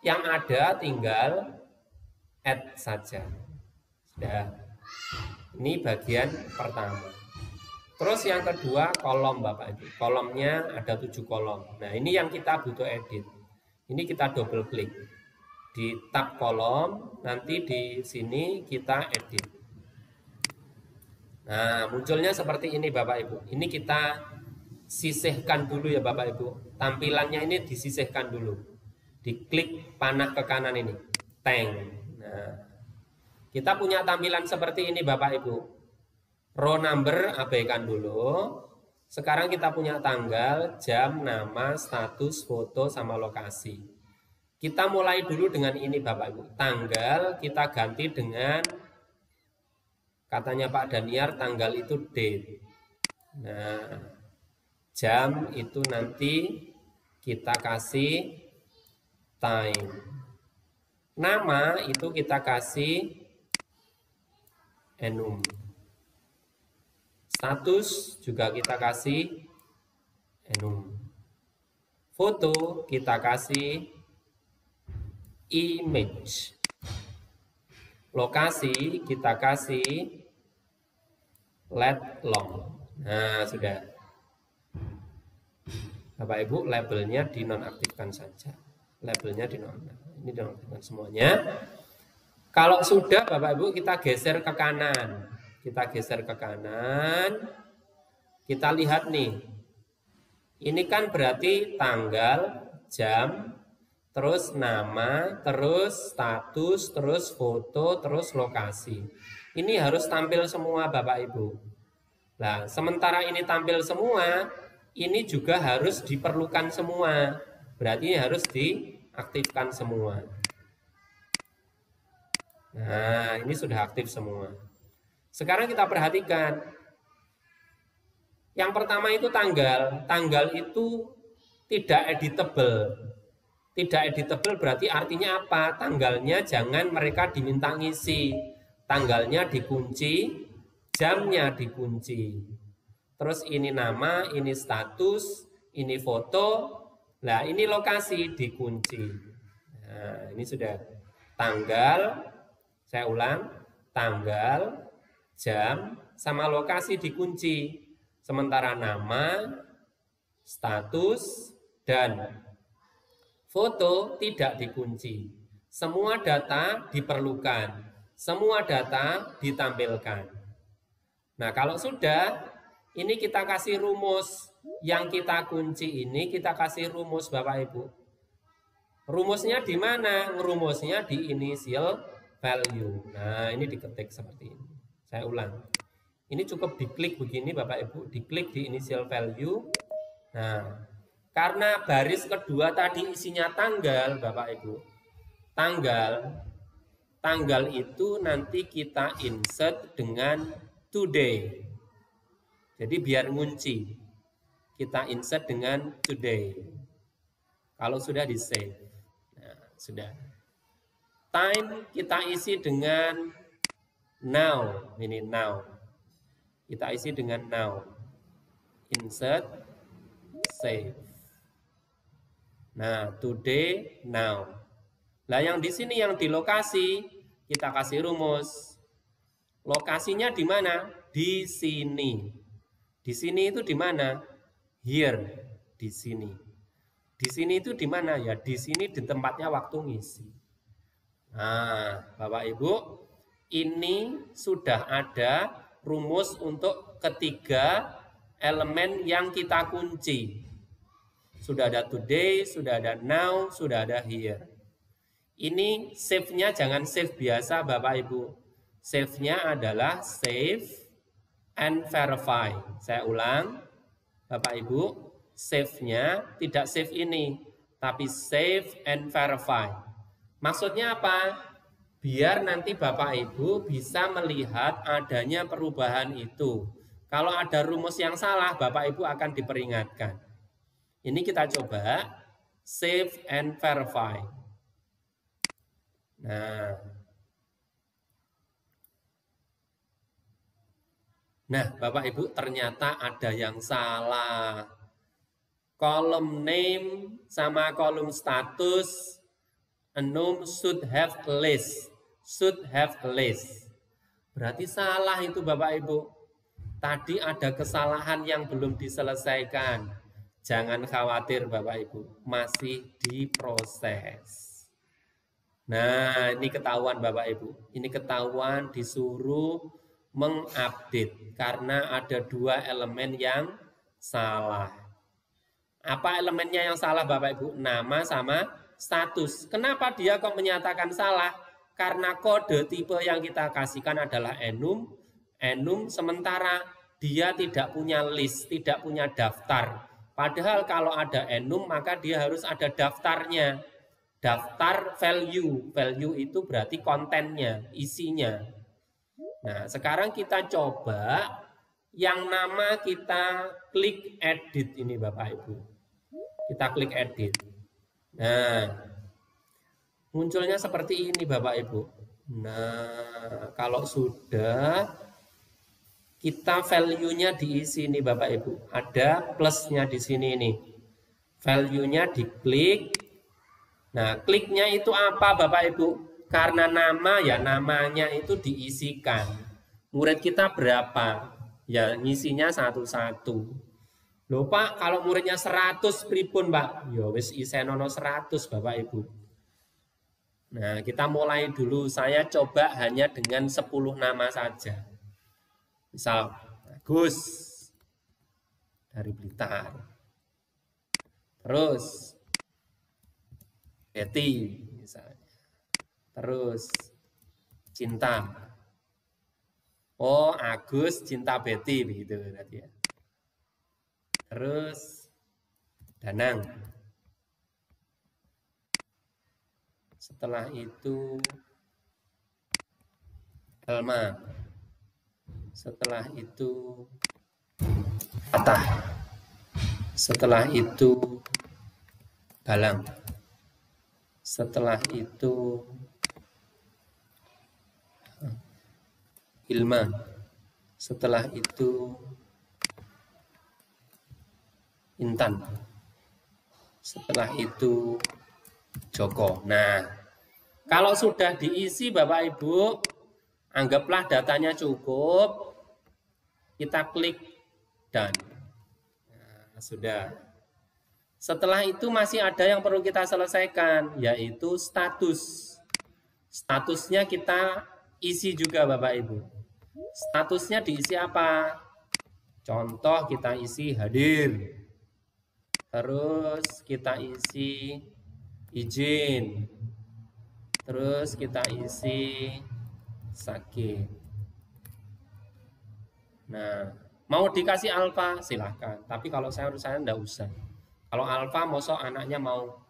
S2: Yang ada tinggal add saja. Sudah. Ini bagian pertama. Terus yang kedua kolom Bapak Ibu. Kolomnya ada 7 kolom. Nah, ini yang kita butuh edit. Ini kita double klik. Di tab kolom, nanti di sini kita edit. Nah, munculnya seperti ini Bapak Ibu. Ini kita sisihkan dulu ya Bapak Ibu. Tampilannya ini disisihkan dulu. Diklik panah ke kanan ini. Tank. Nah, kita punya tampilan seperti ini Bapak Ibu. Row number abaikan dulu. Sekarang kita punya tanggal, jam, nama, status, foto, sama lokasi. Kita mulai dulu dengan ini Bapak Ibu. Tanggal kita ganti dengan, katanya Pak Daniar, tanggal itu date. Nah, jam itu nanti kita kasih time. Nama itu kita kasih enum. Status juga kita kasih enum. Foto kita kasih image. Lokasi kita kasih let long. Nah, sudah. Bapak Ibu, labelnya dinonaktifkan saja. Labelnya dinonaktifkan. Ini dinonaktifkan semuanya. Kalau sudah Bapak Ibu, kita geser ke kanan. Kita geser ke kanan. Kita lihat nih. Ini kan berarti tanggal, jam, terus nama, terus status, terus foto, terus lokasi. Ini harus tampil semua Bapak Ibu. Nah, sementara ini tampil semua, ini juga harus diperlukan semua. Berarti harus diaktifkan semua. Nah, ini sudah aktif semua. Sekarang kita perhatikan. Yang pertama itu tanggal. Tanggal itu tidak editable. Tidak editable berarti artinya apa? Tanggalnya jangan mereka diminta ngisi. Tanggalnya dikunci, jamnya dikunci. Terus ini nama, ini status, ini foto. Nah, ini lokasi dikunci. Nah, ini sudah tanggal, saya ulang, tanggal, jam, sama lokasi dikunci. Sementara nama, status, dan foto tidak dikunci. Semua data diperlukan, semua data ditampilkan. Nah, kalau sudah, ini kita kasih rumus. Yang kita kunci ini kita kasih rumus Bapak Ibu. Rumusnya di mana? Rumusnya di initial value. Nah, ini diketik seperti ini. Saya ulang. Ini cukup diklik begini Bapak Ibu, diklik di initial value. Nah, karena baris kedua tadi isinya tanggal Bapak Ibu. Tanggal itu nanti kita insert dengan today. Jadi biar ngunci. Kita insert dengan today. Kalau sudah di save. Nah, sudah. Time kita isi dengan now. Ini now. Kita isi dengan now. Insert, save. Nah, today, now. Nah, yang di sini yang di lokasi kita kasih rumus. Lokasinya di mana? Di sini. Di sini itu di mana? Here. Di sini. Di sini itu di mana? Ya, di sini di tempatnya waktu ngisi. Nah, Bapak Ibu, ini sudah ada rumus untuk ketiga elemen yang kita kunci. Sudah ada today, sudah ada now, sudah ada here. Ini save-nya jangan save biasa Bapak Ibu. Save-nya adalah save and verify. Saya ulang, Bapak Ibu, save-nya tidak save ini, tapi save and verify. Maksudnya apa? Biar nanti Bapak Ibu bisa melihat adanya perubahan itu. Kalau ada rumus yang salah, Bapak Ibu akan diperingatkan. Ini kita coba save and verify. Nah, Bapak Ibu ternyata ada yang salah. Kolom name sama kolom status enum should have list. Should have list. Berarti salah itu Bapak Ibu. Tadi ada kesalahan yang belum diselesaikan. Jangan khawatir Bapak Ibu. Masih diproses. Nah, ini ketahuan Bapak Ibu. Ini ketahuan disuruh mengupdate. Karena ada dua elemen yang salah. Apa elemennya yang salah Bapak Ibu? Nama sama status. Kenapa dia kok menyatakan salah? Karena kode tipe yang kita kasihkan adalah enum. Enum sementara dia tidak punya list, tidak punya daftar. Padahal kalau ada enum maka dia harus ada daftarnya. Daftar value. Value itu berarti kontennya, isinya. Nah, sekarang kita coba yang nama kita klik edit ini Bapak Ibu. Kita klik edit. Nah, munculnya seperti ini Bapak Ibu. Nah, kalau sudah kita value-nya diisi nih Bapak Ibu. Ada plusnya di sini nih. Value-nya diklik. Nah, kliknya itu apa Bapak Ibu? Karena nama ya namanya itu diisikan. Murid kita berapa? Ya ngisinya satu-satu. Loh Pak, kalau muridnya 100 pripun Pak? Ya wis isenono 100 Bapak Ibu. Nah, kita mulai dulu. Saya coba hanya dengan 10 nama saja. Misal Agus dari Blitar. Terus Betty misalnya. Terus cinta. Oh, Agus cinta Betty begitu berarti ya. Terus Danang. Setelah itu Elma. Setelah itu Fatah. Setelah itu Galang. Setelah itu Ilma. Setelah itu Intan. Setelah itu Joko. Nah, kalau sudah diisi Bapak Ibu, anggaplah datanya cukup, kita klik done. Nah, sudah. Setelah itu masih ada yang perlu kita selesaikan, yaitu status. Statusnya kita isi juga Bapak Ibu. Statusnya diisi apa? Contoh kita isi hadir. Terus kita isi izin. Terus kita isi sakit. Nah, mau dikasih alfa silahkan. Tapi kalau saya enggak usah. Kalau alfa, mosok anaknya mau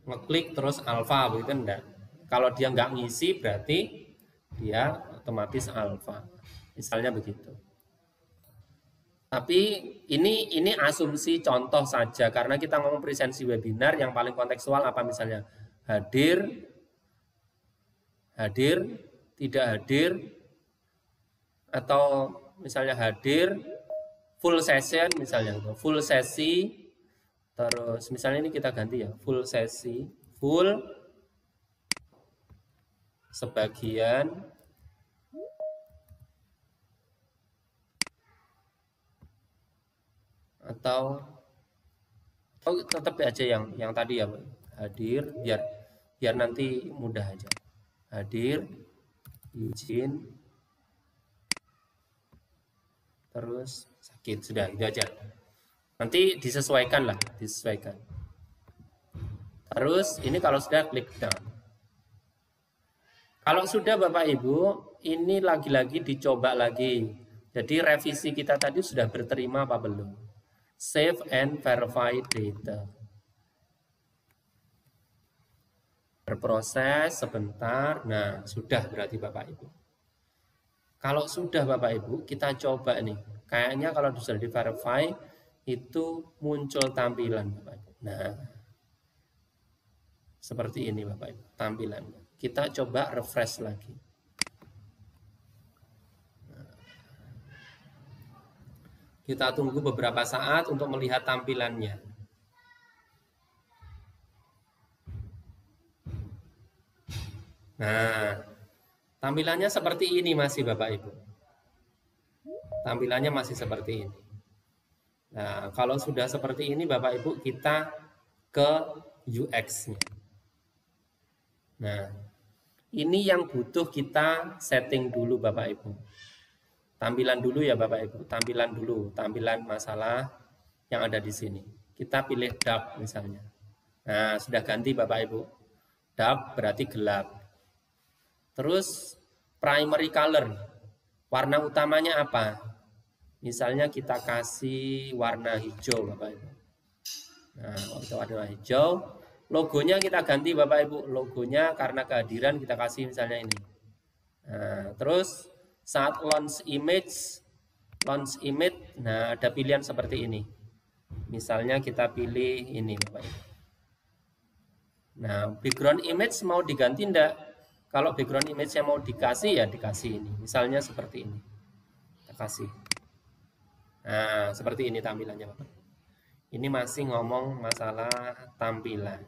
S2: ngeklik terus alfa begitu enggak. Kalau dia nggak ngisi berarti dia otomatis alfa. Misalnya begitu. Tapi ini asumsi contoh saja karena kita ngomong presensi webinar yang paling kontekstual apa misalnya hadir, tidak hadir, atau misalnya hadir, full session misalnya, full sesi, terus misalnya ini kita ganti ya, full sesi, full, sebagian, atau tetap aja yang tadi ya, hadir, biar nanti mudah aja. Hadir, izin, terus sakit, sudah itu aja. Nanti disesuaikan lah, disesuaikan. Terus ini kalau sudah klik down. Kalau sudah Bapak Ibu, ini lagi-lagi dicoba lagi. Jadi revisi kita tadi sudah berterima apa belum? Save and verify data. Berproses sebentar. Nah, sudah berarti Bapak Ibu. Kalau sudah Bapak Ibu, kita coba nih. Kayaknya kalau sudah di verify itu muncul tampilan Bapak Ibu. Nah, seperti ini Bapak Ibu, tampilannya. Kita coba refresh lagi. Kita tunggu beberapa saat untuk melihat tampilannya. Nah, tampilannya seperti ini masih Bapak Ibu. Tampilannya masih seperti ini. Nah, kalau sudah seperti ini Bapak Ibu, kita ke UX-nya. Nah, ini yang butuh kita setting dulu Bapak Ibu. Tampilan dulu ya Bapak Ibu, tampilan dulu, tampilan masalah yang ada di sini. Kita pilih dark misalnya. Nah, sudah ganti Bapak Ibu. Dark berarti gelap. Terus primary color, warna utamanya apa? Misalnya kita kasih warna hijau Bapak Ibu. Nah, waktu warna hijau, logonya kita ganti Bapak Ibu. Logonya karena kehadiran kita kasih misalnya ini. Nah, terus saat launch image, nah ada pilihan seperti ini. Misalnya kita pilih ini Bapak Ibu. Nah, background image mau diganti enggak? Kalau background image yang mau dikasih ya dikasih ini. Misalnya seperti ini. Kita kasih. Nah, seperti ini tampilannya Bapak. Ini masih ngomong masalah tampilan.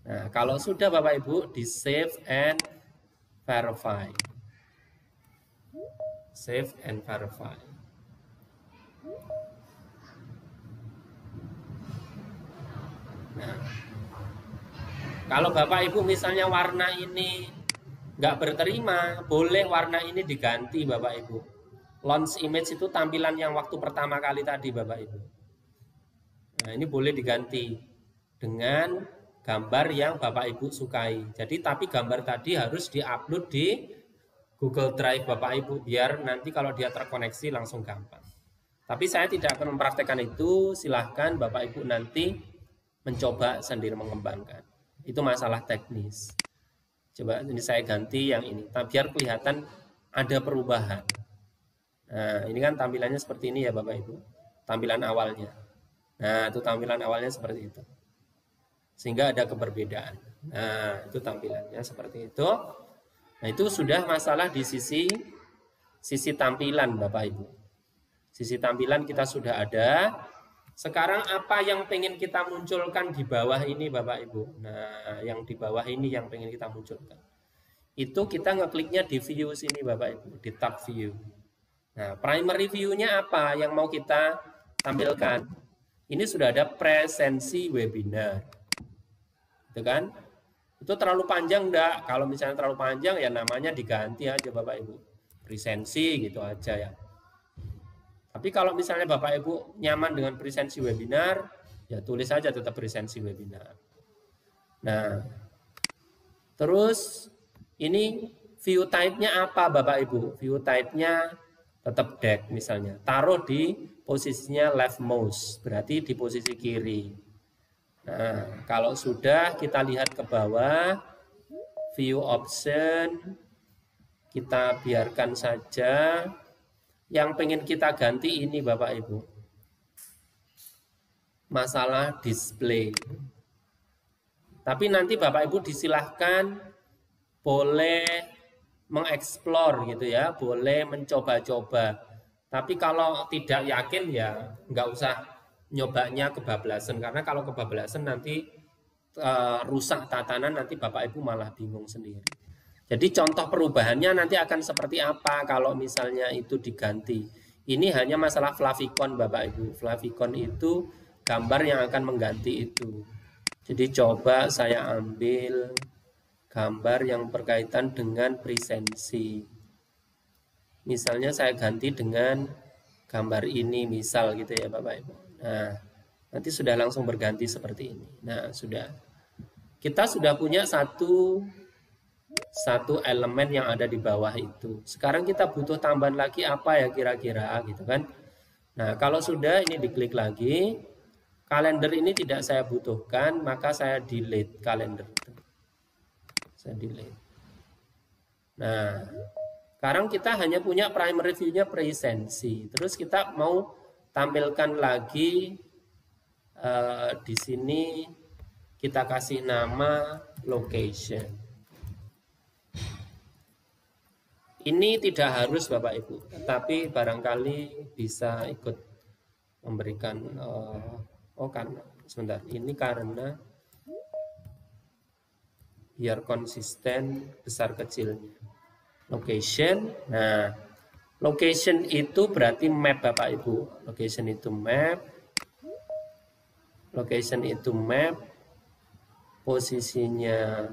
S2: Nah, kalau sudah Bapak Ibu di save and verify. Save and verify. Nah, kalau Bapak Ibu misalnya warna ini nggak berterima, boleh warna ini diganti Bapak Ibu. Launch image itu tampilan yang waktu pertama kali tadi Bapak Ibu. Nah, ini boleh diganti dengan gambar yang Bapak Ibu sukai. Jadi tapi gambar tadi harus diupload di Google Drive Bapak Ibu biar nanti kalau dia terkoneksi langsung gampang. Tapi saya tidak akan mempraktekkan itu, silahkan Bapak Ibu nanti mencoba sendiri mengembangkan. Itu masalah teknis. Coba ini saya ganti yang ini, biar kelihatan ada perubahan. Nah, ini kan tampilannya seperti ini ya Bapak Ibu. Tampilan awalnya. Nah, itu tampilan awalnya seperti itu. Sehingga ada keberbedaan. Nah, itu tampilannya seperti itu. Nah, itu sudah masalah di sisi tampilan Bapak Ibu. Sisi tampilan kita sudah ada. Sekarang apa yang pengen kita munculkan di bawah ini Bapak Ibu? Nah, yang di bawah ini yang pengen kita munculkan. Itu kita ngekliknya di view sini Bapak Ibu, di tab view. Nah, primary view-nya apa yang mau kita tampilkan? Ini sudah ada presensi webinar. Itu kan? Itu terlalu panjang enggak? Kalau misalnya terlalu panjang ya namanya diganti aja Bapak Ibu. Presensi gitu aja ya. Tapi kalau misalnya Bapak Ibu nyaman dengan presensi webinar, ya tulis aja tetap presensi webinar. Nah, terus ini view type-nya apa Bapak Ibu? View type-nya tetap deck misalnya. Taruh di posisinya leftmost, berarti di posisi kiri. Nah, kalau sudah kita lihat ke bawah, view option, kita biarkan saja. Yang pengen kita ganti ini Bapak Ibu. Masalah display. Tapi nanti Bapak Ibu disilahkan boleh mengeksplor gitu ya, boleh mencoba-coba. Tapi kalau tidak yakin ya nggak usah nyobanya kebablasan, karena kalau kebablasan nanti rusak tatanan, nanti Bapak Ibu malah bingung sendiri. Jadi contoh perubahannya nanti akan seperti apa kalau misalnya itu diganti. Ini hanya masalah favicon Bapak Ibu. Favicon itu gambar yang akan mengganti itu. Jadi coba saya ambil gambar yang berkaitan dengan presensi. Misalnya saya ganti dengan gambar ini misal gitu ya Bapak Ibu. Nah, nanti sudah langsung berganti seperti ini. Nah, sudah. Kita sudah punya satu elemen yang ada di bawah itu. Sekarang kita butuh tambahan lagi apa ya kira-kira gitu kan. Nah, kalau sudah ini diklik lagi. Kalender ini tidak saya butuhkan, maka saya delete kalender. Saya delete. Nah, sekarang kita hanya punya primary view-nya presensi. Terus kita mau tampilkan lagi di sini kita kasih nama location. Ini tidak harus Bapak Ibu, tapi barangkali bisa ikut memberikan karena sebentar, ini karena biar konsisten besar kecilnya. Location. Nah, location itu berarti map Bapak Ibu. Location itu map. Location itu map. Posisinya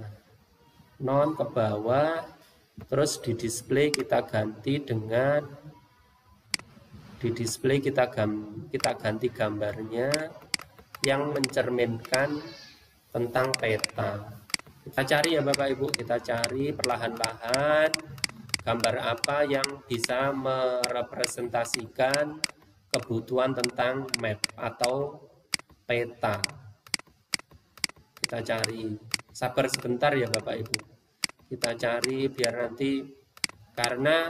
S2: non ke bawah. Terus di display kita ganti dengan kita ganti gambarnya yang mencerminkan tentang peta. Kita cari ya Bapak Ibu, kita cari perlahan-lahan gambar apa yang bisa merepresentasikan kebutuhan tentang map atau peta. Kita cari, sabar sebentar ya Bapak Ibu. Kita cari biar nanti, karena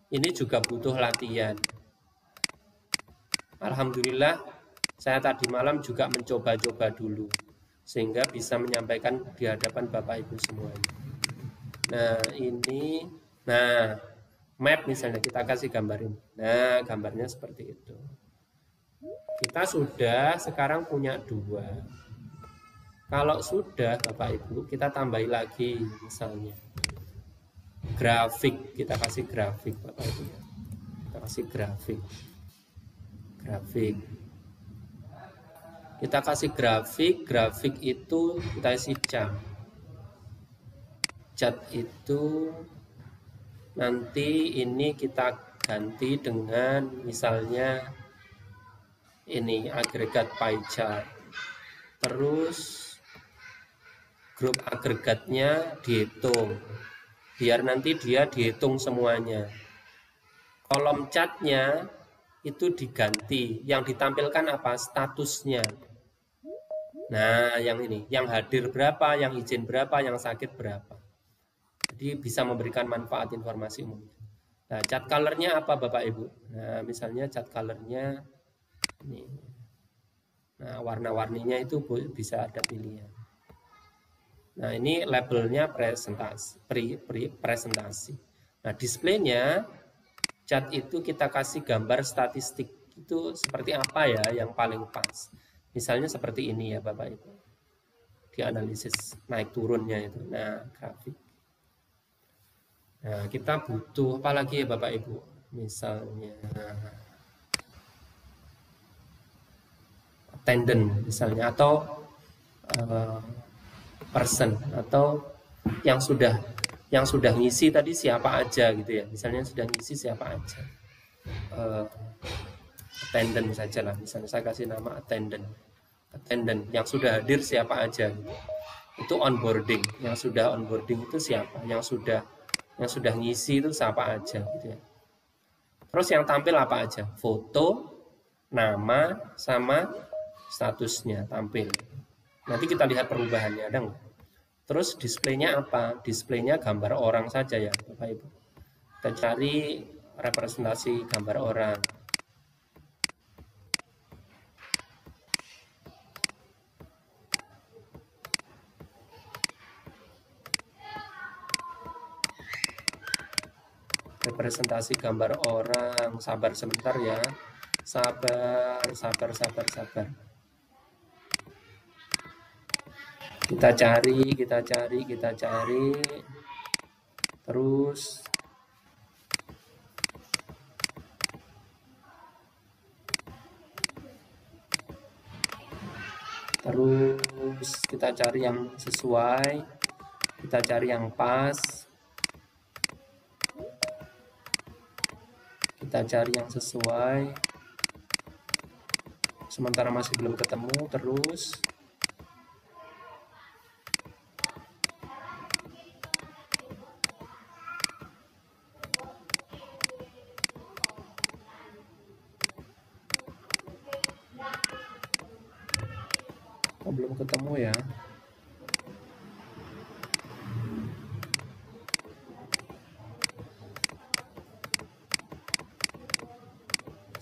S2: ini juga butuh latihan. Alhamdulillah saya tadi malam juga mencoba-coba dulu sehingga bisa menyampaikan di hadapan Bapak Ibu semuanya. Nah, ini map misalnya kita kasih gambar ini. Nah, gambarnya seperti itu. Kita sudah sekarang punya 2. Kalau sudah Bapak Ibu, kita tambahi lagi misalnya grafik, kita kasih grafik Bapak Ibu. Kita kasih grafik. Kita kasih grafik itu kita isi cat. Cat itu nanti ini kita ganti dengan misalnya ini agregat pie chart. Terus grup agregatnya dihitung. Biar nanti dia dihitung semuanya. Kolom chatnya itu diganti. Yang ditampilkan apa? Statusnya. Nah, yang ini. Yang hadir berapa, yang izin berapa, yang sakit berapa. Jadi bisa memberikan manfaat informasi umum. Nah, chat color-nya apa Bapak Ibu? Nah, misalnya chat color-nya ini. Nah, warna-warninya itu bisa ada pilihan. Nah, ini labelnya presentasi, presentasi. Nah, displaynya chat itu kita kasih gambar statistik itu seperti apa ya yang paling pas. Misalnya seperti ini ya Bapak Ibu. Dianalisis naik turunnya itu. Nah, grafik. Nah, kita butuh apa lagi ya Bapak Ibu? Misalnya attendant misalnya atau person atau yang sudah ngisi tadi siapa aja gitu ya. Misalnya sudah ngisi siapa aja. Attendant saja lah. Misalnya saya kasih nama attendant yang sudah hadir siapa aja gitu. Itu onboarding. Yang sudah onboarding itu siapa? Yang sudah ngisi itu siapa aja gitu ya. Terus yang tampil apa aja? Foto, nama, sama statusnya tampil. Nanti kita lihat perubahannya ada nggak? Terus displaynya apa? Displaynya gambar orang saja ya Bapak Ibu. Kita cari representasi gambar orang. Representasi gambar orang. Sabar sebentar ya. Sabar. Kita cari. Terus kita cari yang sesuai. Kita cari yang pas. Kita cari yang sesuai. Sementara masih belum ketemu, terus belum ketemu ya.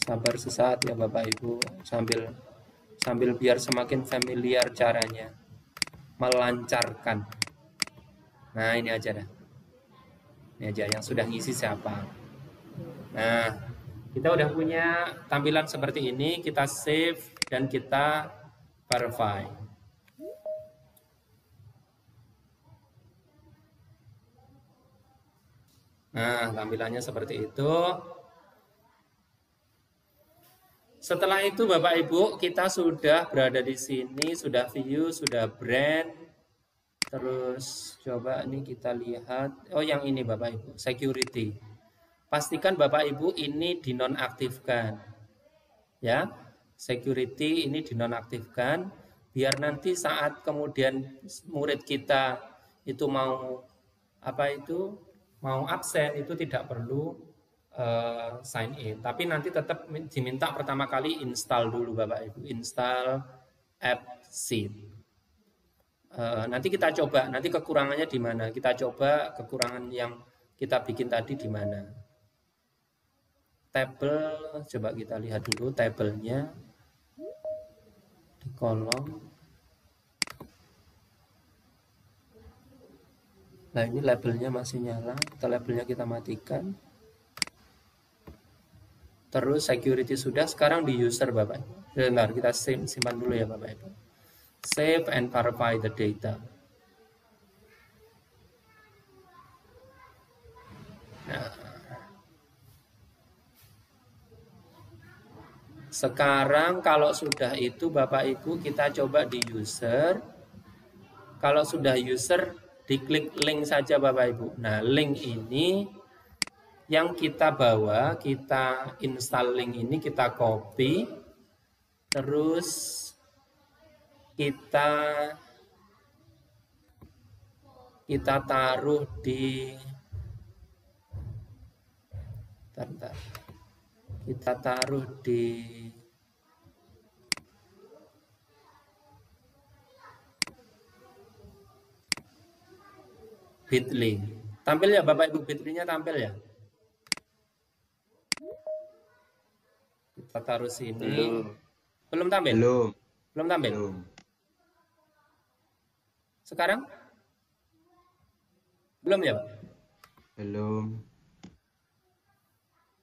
S2: Sabar sesaat ya Bapak Ibu, sambil biar semakin familiar caranya melancarkan. Nah, ini aja dah. Ini aja yang sudah ngisi siapa. Nah, kita udah punya tampilan seperti ini, kita save dan kita verify. Nah, tampilannya seperti itu. Setelah itu Bapak Ibu, kita sudah berada di sini, sudah view, sudah brand. Terus coba ini kita lihat. Oh, yang ini Bapak Ibu, security. Pastikan Bapak Ibu ini dinonaktifkan. Ya, security ini dinonaktifkan biar nanti saat kemudian murid kita itu mau absen itu tidak perlu sign in, tapi nanti tetap diminta pertama kali install dulu Bapak Ibu, install AppSheet. Nanti kita coba, nanti kekurangannya di mana? Kita coba kekurangan yang kita bikin tadi di mana? Table, coba kita lihat dulu tabelnya di kolom. Nah, ini labelnya masih nyala, atau labelnya kita matikan. Terus security sudah, sekarang di user Bapak. Bentar, kita simpan dulu ya Bapak Ibu. Save and verify the data. Nah, sekarang kalau sudah itu Bapak Ibu kita coba di user. Kalau sudah user, diklik link saja Bapak Ibu. Nah, link ini yang kita bawa, kita install link ini, kita copy, terus kita kita taruh di bentar. Kita taruh di Bitly. Tampil ya Bapak Ibu, Bitly-nya tampil ya? Kita taruh sini. Belum tampil? Belum tampil? Sekarang? Belum ya, Pak?
S7: Belum.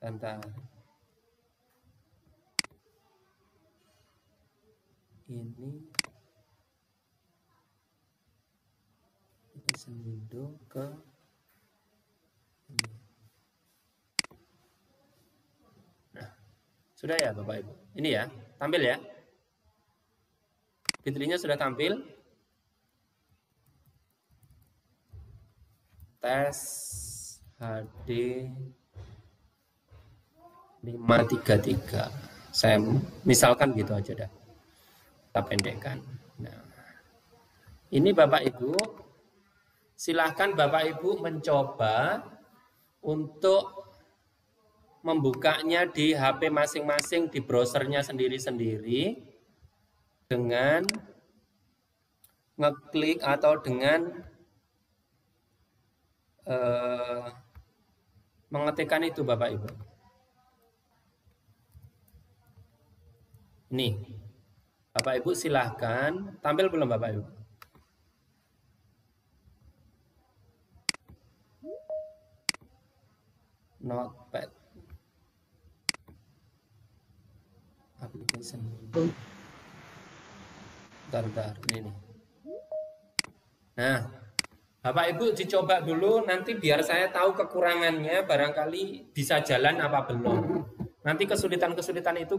S2: Bentar. Ini window ke ini. Nah, sudah ya Bapak Ibu. Ini ya, tampil ya. Bitly-nya sudah tampil. Tes HD 533. Saya misalkan gitu aja dah. Kita pendekkan. Nah, ini Bapak Ibu, silahkan Bapak Ibu mencoba untuk membukanya di HP masing-masing, di browsernya sendiri-sendiri dengan ngeklik atau dengan mengetikkan itu Bapak Ibu. Ini Bapak Ibu silahkan, tampil belum Bapak Ibu? Notepad application. Bentar, ini. Nah, Bapak Ibu dicoba dulu, nanti biar saya tahu kekurangannya, barangkali bisa jalan apa belum. Nanti kesulitan-kesulitan itu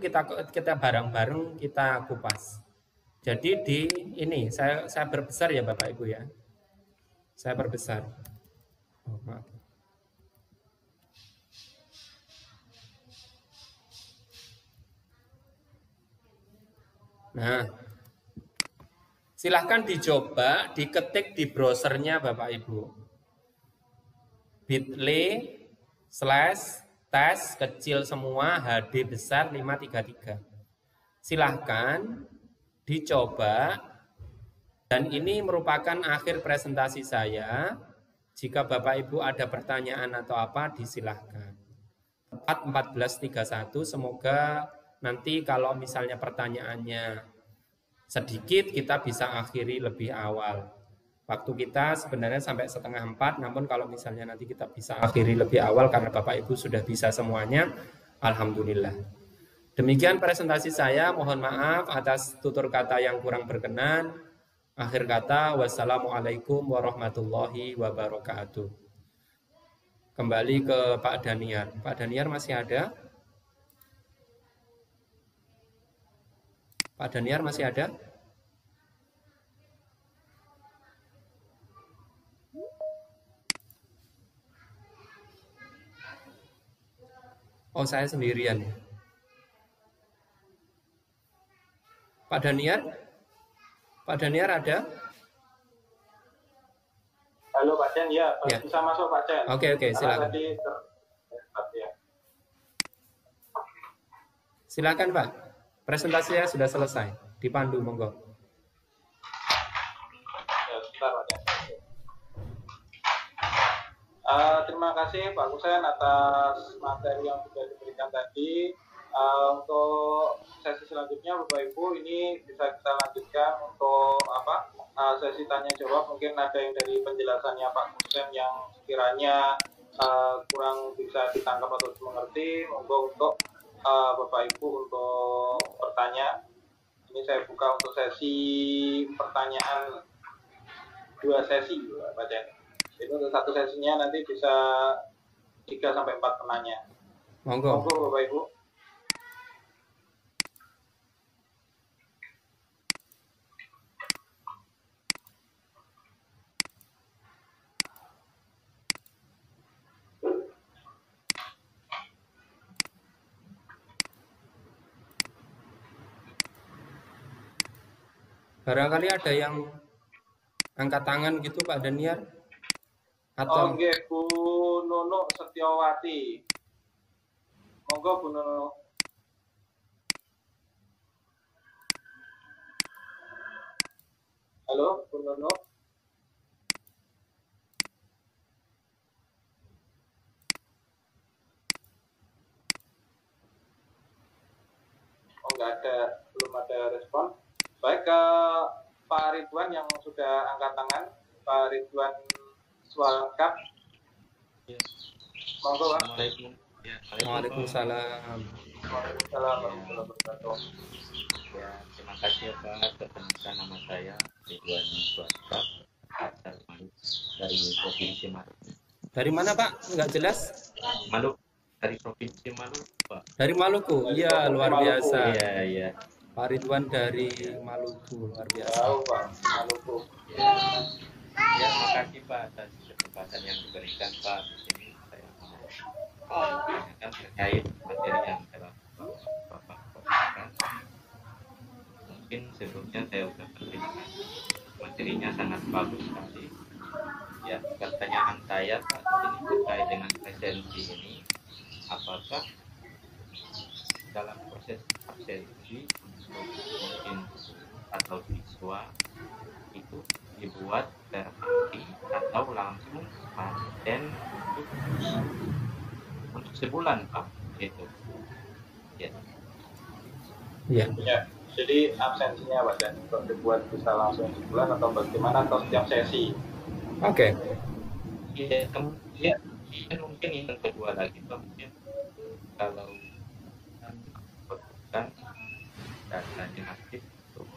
S2: kita bareng-bareng kita kupas. Jadi di ini saya perbesar ya Bapak Ibu ya. Saya perbesar. Oh, maaf. Nah, silahkan dicoba, diketik di browsernya Bapak Ibu. bit.ly/tes kecil semua HD besar 533. Silahkan dicoba, dan ini merupakan akhir presentasi saya. Jika Bapak Ibu ada pertanyaan atau apa, disilahkan. Tepat 14.31, semoga nanti kalau misalnya pertanyaannya sedikit, kita bisa akhiri lebih awal. Waktu kita sebenarnya sampai 3:30, namun kalau misalnya nanti kita bisa akhiri lebih awal karena Bapak Ibu sudah bisa semuanya, alhamdulillah. Demikian presentasi saya, mohon maaf atas tutur kata yang kurang berkenan. Akhir kata, wassalamualaikum warahmatullahi wabarakatuh. Kembali ke Pak Daniar. Pak Daniar masih ada? Pak Daniar masih ada? Oh, saya sendirian. Pak Daniar? Pak Daniar ada?
S1: Halo Pak Chen, ya,
S2: Ya.
S1: bisa masuk Pak Chen.
S2: Oke, silakan. Silakan Pak. Presentasinya sudah selesai. Dipandu, monggo.
S1: Ya, sebentar Pak Chen. Terima kasih Pak Kusen atas materi yang sudah diberikan tadi. Untuk sesi selanjutnya Bapak Ibu, ini bisa kita lanjutkan untuk sesi tanya jawab. Mungkin ada yang dari penjelasannya Pak Kusen yang sekiranya kurang bisa ditangkap atau dimengerti, monggo untuk Bapak Ibu untuk bertanya. Ini saya buka untuk sesi pertanyaan 2 sesi Pak Chen. Itu untuk satu sesinya nanti bisa 3-4 penanya.
S2: Monggo.
S1: Monggo Bapak Ibu.
S2: Barangkali ada yang angkat tangan gitu Pak Daniar. atau
S1: Nggih, Bu Nunuk Setiawati. Monggo Bu Nunuk. Halo, Bu Nunuk. Oh, nggak ada, belum ada respon. Baik, ke Pak Ridwan yang sudah angkat tangan, Pak Ridwan Swalkap.
S7: Ya.
S1: Monggo, Pak.
S7: Assalamualaikum. Ya,
S2: Waalaikumsalam.
S1: Waalaikumsalam warahmatullahi wabarakatuh.
S7: Ya, terima kasih ya Pak. Perkenalkan nama saya Ridwan Swasta dari Provinsi Maluku.
S2: Dari mana Pak? Nggak jelas.
S7: Maluku dari Provinsi Maluku Pak.
S2: Dari Maluku. Iya, luar biasa.
S7: Iya iya.
S2: Pak Ridwan dari Maluku, luar biasa.
S1: Tahu, Pak. Maluku.
S7: Ya, terima kasih Pak atas kesempatan yang diberikan Pak. Di sini saya mau menanyakan terkait materi yang telah Bapak bawakan. Mungkin sebelumnya saya ucapkan terima kasih. Materinya sangat bagus sekali. Ya, pertanyaan saya Pak ini terkait dengan presensi ini, apakah dalam proses absensi mungkin atau siswa itu dibuat terhenti atau langsung paten untuk sebulan Pak itu ya.
S2: Iya.
S1: Ya, jadi absensinya Pak Dan untuk dibuat bisa langsung sebulan atau bagaimana atau setiap sesi?
S2: Oke.
S7: Ya kemudian mungkin yang kedua lagi Pak, mungkin kalau bukan datanya aktif untuk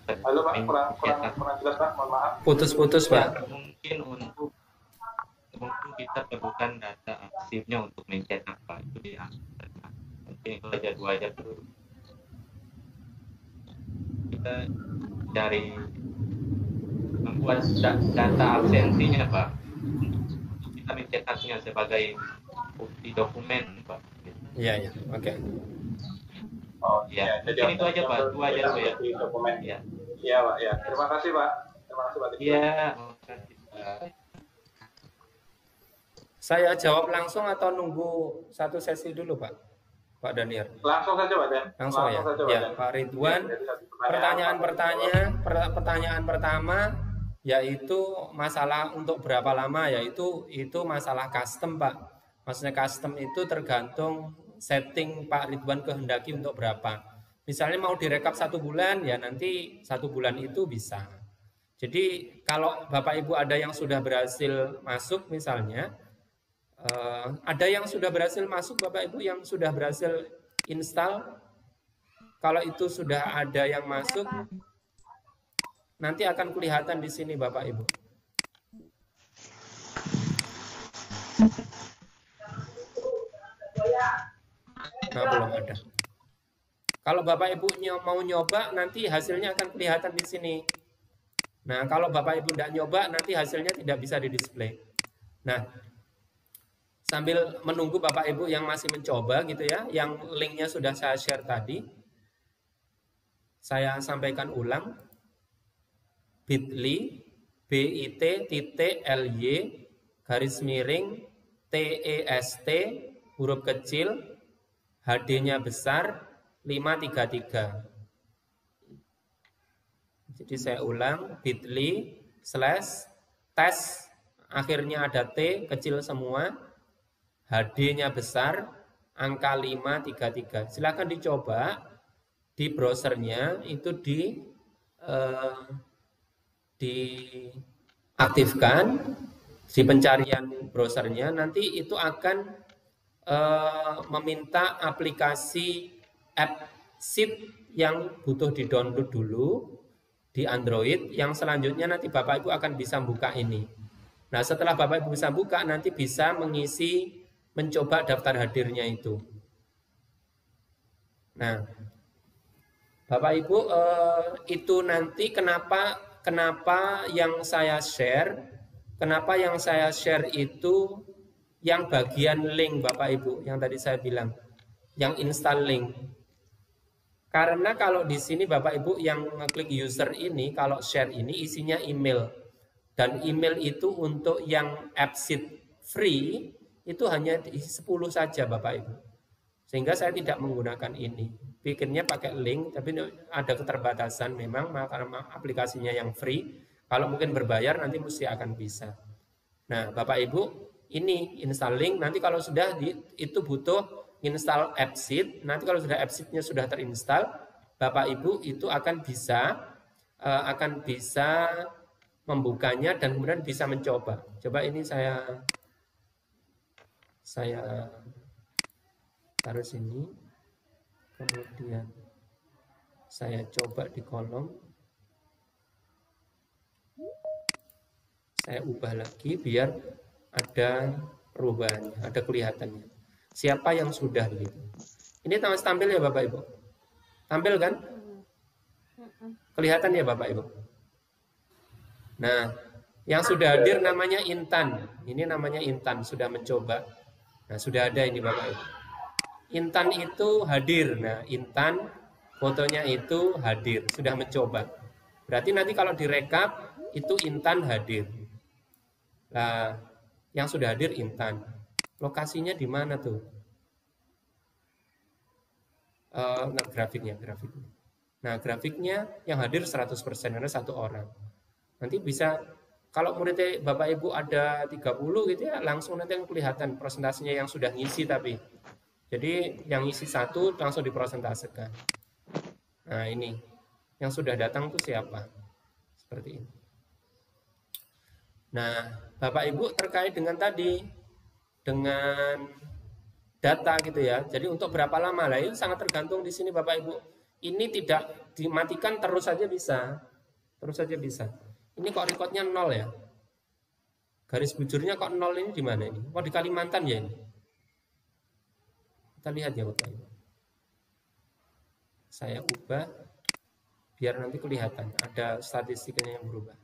S1: Halo Pak, kurang jelas Pak, mohon maaf.
S2: Putus-putus Pak.
S7: mungkin kita perlukan data aktifnya untuk mencetak Pak, itu dia. Mungkin itu aja, dua aja dulu. Kita cari membuat data absensinya Pak, untuk kita mencetaknya sebagai bukti dokumen Pak.
S2: Iya, iya. Oke.
S1: Oh
S7: Ya,
S1: jadi
S7: mungkin itu aja Pak, dua aja dulu ya.
S1: di dokumen.
S7: Ya.
S1: Iya Pak, ya. Terima kasih Pak. Terima kasih Pak.
S7: Iya, makasih Pak.
S2: Saya jawab langsung atau nunggu satu sesi dulu Pak? Pak Daniel.
S1: Langsung saja Pak Dan.
S2: Langsung ya.
S1: saja, Pak
S2: Ya,
S1: Dan.
S2: Pak Ridwan.
S1: Ya, jadi satu
S2: Pertanyaan pertama yaitu masalah untuk berapa lama, yaitu masalah custom Pak. Maksudnya custom itu tergantung setting Pak Ridwan kehendaki untuk berapa. Misalnya mau direkap 1 bulan, ya nanti 1 bulan itu bisa. Jadi kalau Bapak Ibu ada yang sudah berhasil masuk misalnya, ada yang sudah berhasil masuk Bapak Ibu yang sudah berhasil install, kalau itu sudah ada yang masuk, nanti akan kelihatan di sini Bapak Ibu. Nah, belum ada. Kalau Bapak Ibu mau nyoba, nanti hasilnya akan kelihatan di sini. Nah, kalau Bapak Ibu tidak nyoba, nanti hasilnya tidak bisa di-display. Nah, sambil menunggu Bapak Ibu yang masih mencoba gitu ya, yang linknya sudah saya share tadi, saya sampaikan ulang. bit.ly bit.ly garis miring TEST huruf kecil HD-nya besar 533. Jadi saya ulang, bit.ly/tes akhirnya ada T kecil semua, HD-nya besar, angka 533. Silakan dicoba di browsernya itu diaktifkan di pencarian browsernya, nanti itu akan meminta aplikasi app Sheet yang butuh di-download dulu di Android, yang selanjutnya nanti Bapak Ibu akan bisa buka ini. Nah, setelah Bapak Ibu bisa buka, nanti bisa mencoba daftar hadirnya itu. Nah, Bapak Ibu, itu nanti kenapa yang saya share itu yang bagian link Bapak Ibu, yang tadi saya bilang, yang install link. Karena kalau di sini Bapak Ibu yang ngeklik user ini, kalau share ini isinya email. Dan email itu untuk yang absit free itu hanya 10 saja Bapak Ibu. Sehingga saya tidak menggunakan ini. Bikinnya pakai link, tapi ada keterbatasan memang karena aplikasinya yang free. Kalau mungkin berbayar nanti mesti akan bisa. Nah, Bapak Ibu, ini install link. Nanti kalau sudah itu butuh install AppSheet. Nanti kalau sudah AppSheet-nya sudah terinstall, Bapak Ibu itu akan bisa membukanya dan kemudian bisa mencoba. Coba ini saya taruh sini, kemudian saya coba di kolom, saya ubah lagi biar ada perubahannya, ada kelihatannya. Siapa yang sudah begitu? Ini tampil ya Bapak Ibu? Tampil kan? Kelihatan ya Bapak Ibu? Nah, yang sudah hadir namanya Intan. Ini namanya Intan, sudah mencoba. Nah, sudah ada ini Bapak Ibu. Intan itu hadir. Nah, Intan fotonya itu hadir, sudah mencoba. Berarti nanti kalau direkap itu Intan hadir. Nah, yang sudah hadir Intan. Lokasinya di mana tuh? Nah, grafiknya. Nah, grafiknya yang hadir 100% karena satu orang. Nanti bisa, kalau muridnya Bapak Ibu ada 30 gitu ya, langsung nanti yang kelihatan presentasinya yang sudah ngisi tapi. Jadi yang isi satu langsung dipresentasikan. Nah ini, yang sudah datang itu siapa? Seperti ini. Nah Bapak Ibu terkait dengan tadi, dengan data gitu ya. Jadi untuk berapa lama lah, itu sangat tergantung di sini Bapak Ibu. Ini tidak dimatikan terus saja bisa. Terus saja bisa. Ini kok recordnya 0 ya? Garis bujurnya kok 0 ini di mana ini? Oh di Kalimantan ya ini? Kita lihat ya Bapak Ibu. Saya ubah biar nanti kelihatan ada statistiknya yang berubah.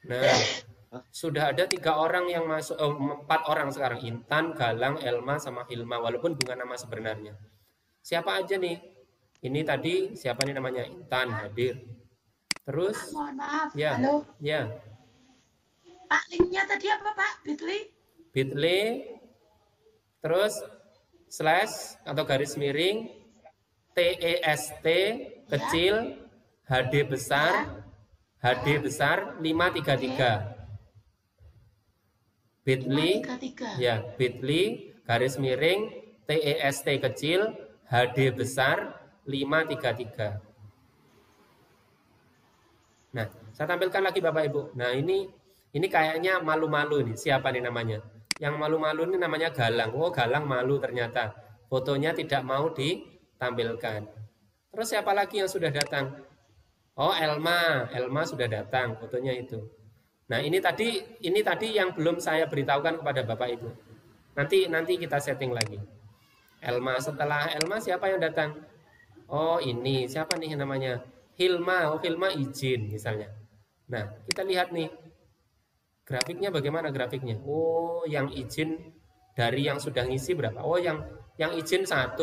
S2: Nah, sudah ada 3 orang yang masuk, 4 orang sekarang. Intan, Galang, Elma, sama Hilma. Walaupun bukan nama sebenarnya. Siapa aja nih? Ini tadi siapa nih namanya? Intan hadir. Terus,
S5: mohon maaf.
S2: ya,
S5: Halo.
S2: ya.
S5: Pak, linknya tadi apa Pak? Bitly?
S2: Bitly, terus slash atau garis miring, TEST kecil, HD besar, HD besar 533. Bitly,
S5: 533.
S2: ya, Bitly garis miring, TEST kecil, HD besar 533. Nah, saya tampilkan lagi Bapak Ibu. Nah, ini kayaknya malu-malu nih. Siapa nih namanya? Yang malu-malu ini namanya Galang. Oh, Galang malu ternyata. Fotonya tidak mau ditampilkan. Terus siapa lagi yang sudah datang? Oh, Elma. Elma sudah datang, fotonya itu. Nah, ini tadi yang belum saya beritahukan kepada Bapak Ibu. Nanti kita setting lagi. Elma, setelah Elma siapa yang datang? Oh, ini siapa nih namanya? Hilma. Oh, Hilma izin misalnya. Nah, kita lihat nih. Grafiknya bagaimana grafiknya? Oh, yang izin dari yang sudah ngisi berapa? Oh, yang izin 1.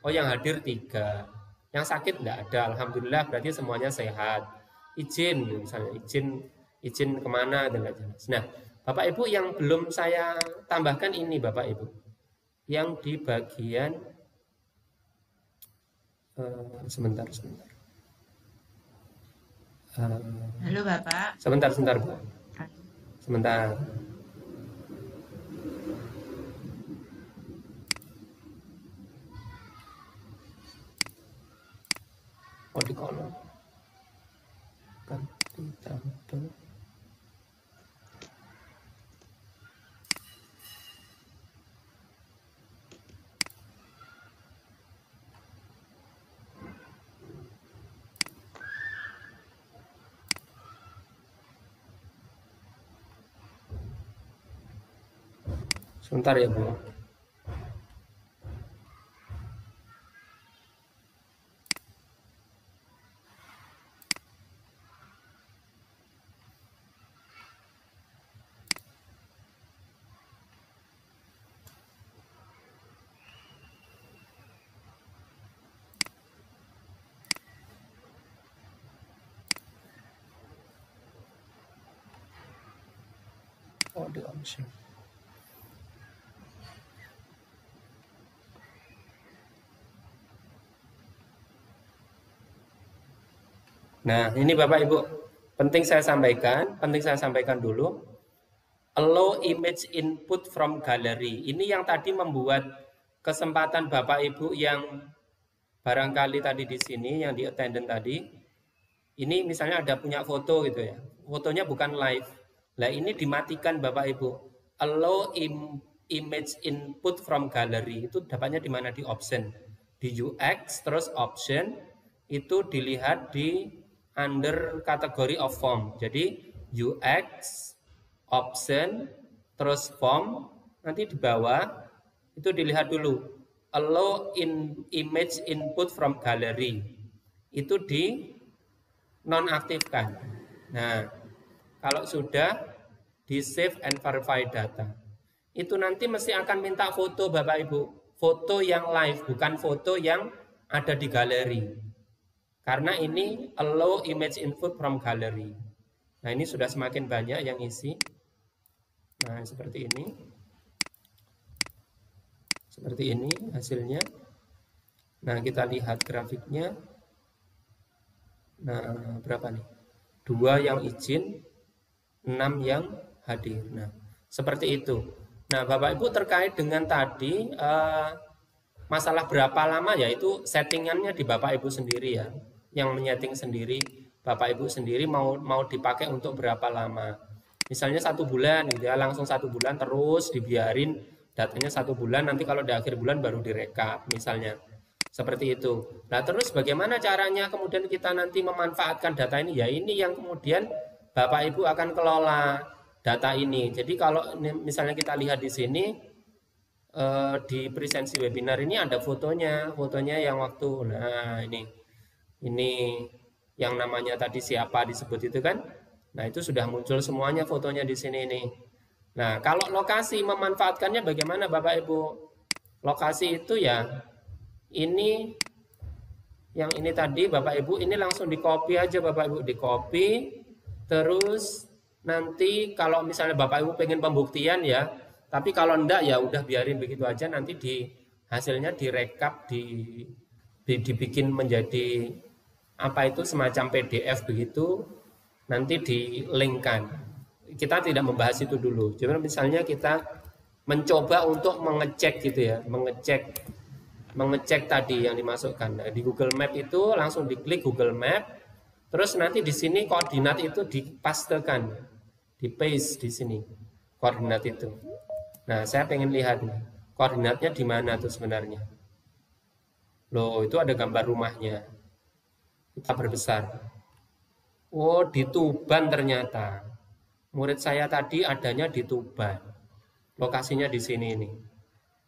S2: Oh, yang hadir 3. Yang sakit enggak ada. Alhamdulillah berarti semuanya sehat. Izin misalnya, izin kemana dan lain-lain. Nah, Bapak Ibu yang belum saya tambahkan ini Bapak Ibu. Yang di bagian sebentar.
S5: Halo Bapak.
S2: Sebentar Bu. Sebentar. Oh di kolom. Kan ditampil. Sebentar ya Bu. Kok di option? Nah, ini Bapak Ibu, penting saya sampaikan dulu. Allow image input from gallery. Ini yang tadi membuat kesempatan Bapak Ibu yang barangkali tadi di sini, yang di attendant tadi, ini misalnya ada punya foto gitu ya, fotonya bukan live. Nah ini dimatikan Bapak Ibu. Allow image input from gallery, itu dapatnya di mana? Di option. Di UX, terus option, itu dilihat di under kategori of form. Jadi UX, option, terus form, nanti di bawah itu dilihat dulu. Allow image input from gallery. Itu di nonaktifkan. Nah, kalau sudah di save and verify data, itu nanti mesti akan minta foto Bapak Ibu. Foto yang live, bukan foto yang ada di galeri. Karena ini allow image input from gallery. Nah, ini sudah semakin banyak yang isi. Nah, seperti ini. Seperti ini hasilnya. Nah, kita lihat grafiknya. Nah, berapa nih? 2 yang izin, 6 yang hadir. Nah, seperti itu. Nah, Bapak Ibu terkait dengan tadi masalah berapa lama, ya itu settingannya di Bapak Ibu sendiri ya. Yang menyeting sendiri, Bapak Ibu sendiri mau dipakai untuk berapa lama. Misalnya 1 bulan gitu ya, langsung 1 bulan terus dibiarin datanya 1 bulan, nanti kalau di akhir bulan baru direkap misalnya. Seperti itu. Nah terus bagaimana caranya kemudian kita nanti memanfaatkan data ini? Ya ini yang kemudian Bapak Ibu akan kelola data ini. Jadi kalau misalnya kita lihat di sini, di presensi webinar ini ada fotonya yang waktu, nah ini yang namanya tadi siapa disebut itu kan. Nah itu sudah muncul semuanya fotonya di sini nih. Nah kalau lokasi memanfaatkannya bagaimana Bapak Ibu? Lokasi itu ya ini, yang ini tadi Bapak Ibu, ini langsung di copy aja Bapak Ibu, di copy. Terus nanti kalau misalnya Bapak Ibu pengen pembuktian ya, tapi kalau enggak ya udah biarin begitu aja, nanti di hasilnya direkap, dibikin menjadi apa itu semacam PDF begitu, nanti di-linkkan. Kita tidak membahas itu dulu. Cuma misalnya kita mencoba untuk mengecek gitu ya, mengecek tadi yang dimasukkan. Nah, di Google Map itu langsung diklik Google Map, terus nanti di sini koordinat itu dipastekan, di paste di sini koordinat itu. Nah, saya pengen lihat nih, koordinatnya di mana tuh sebenarnya. Loh, itu ada gambar rumahnya. Kita perbesar. Oh, di Tuban ternyata. Murid saya tadi adanya di Tuban. Lokasinya di sini nih.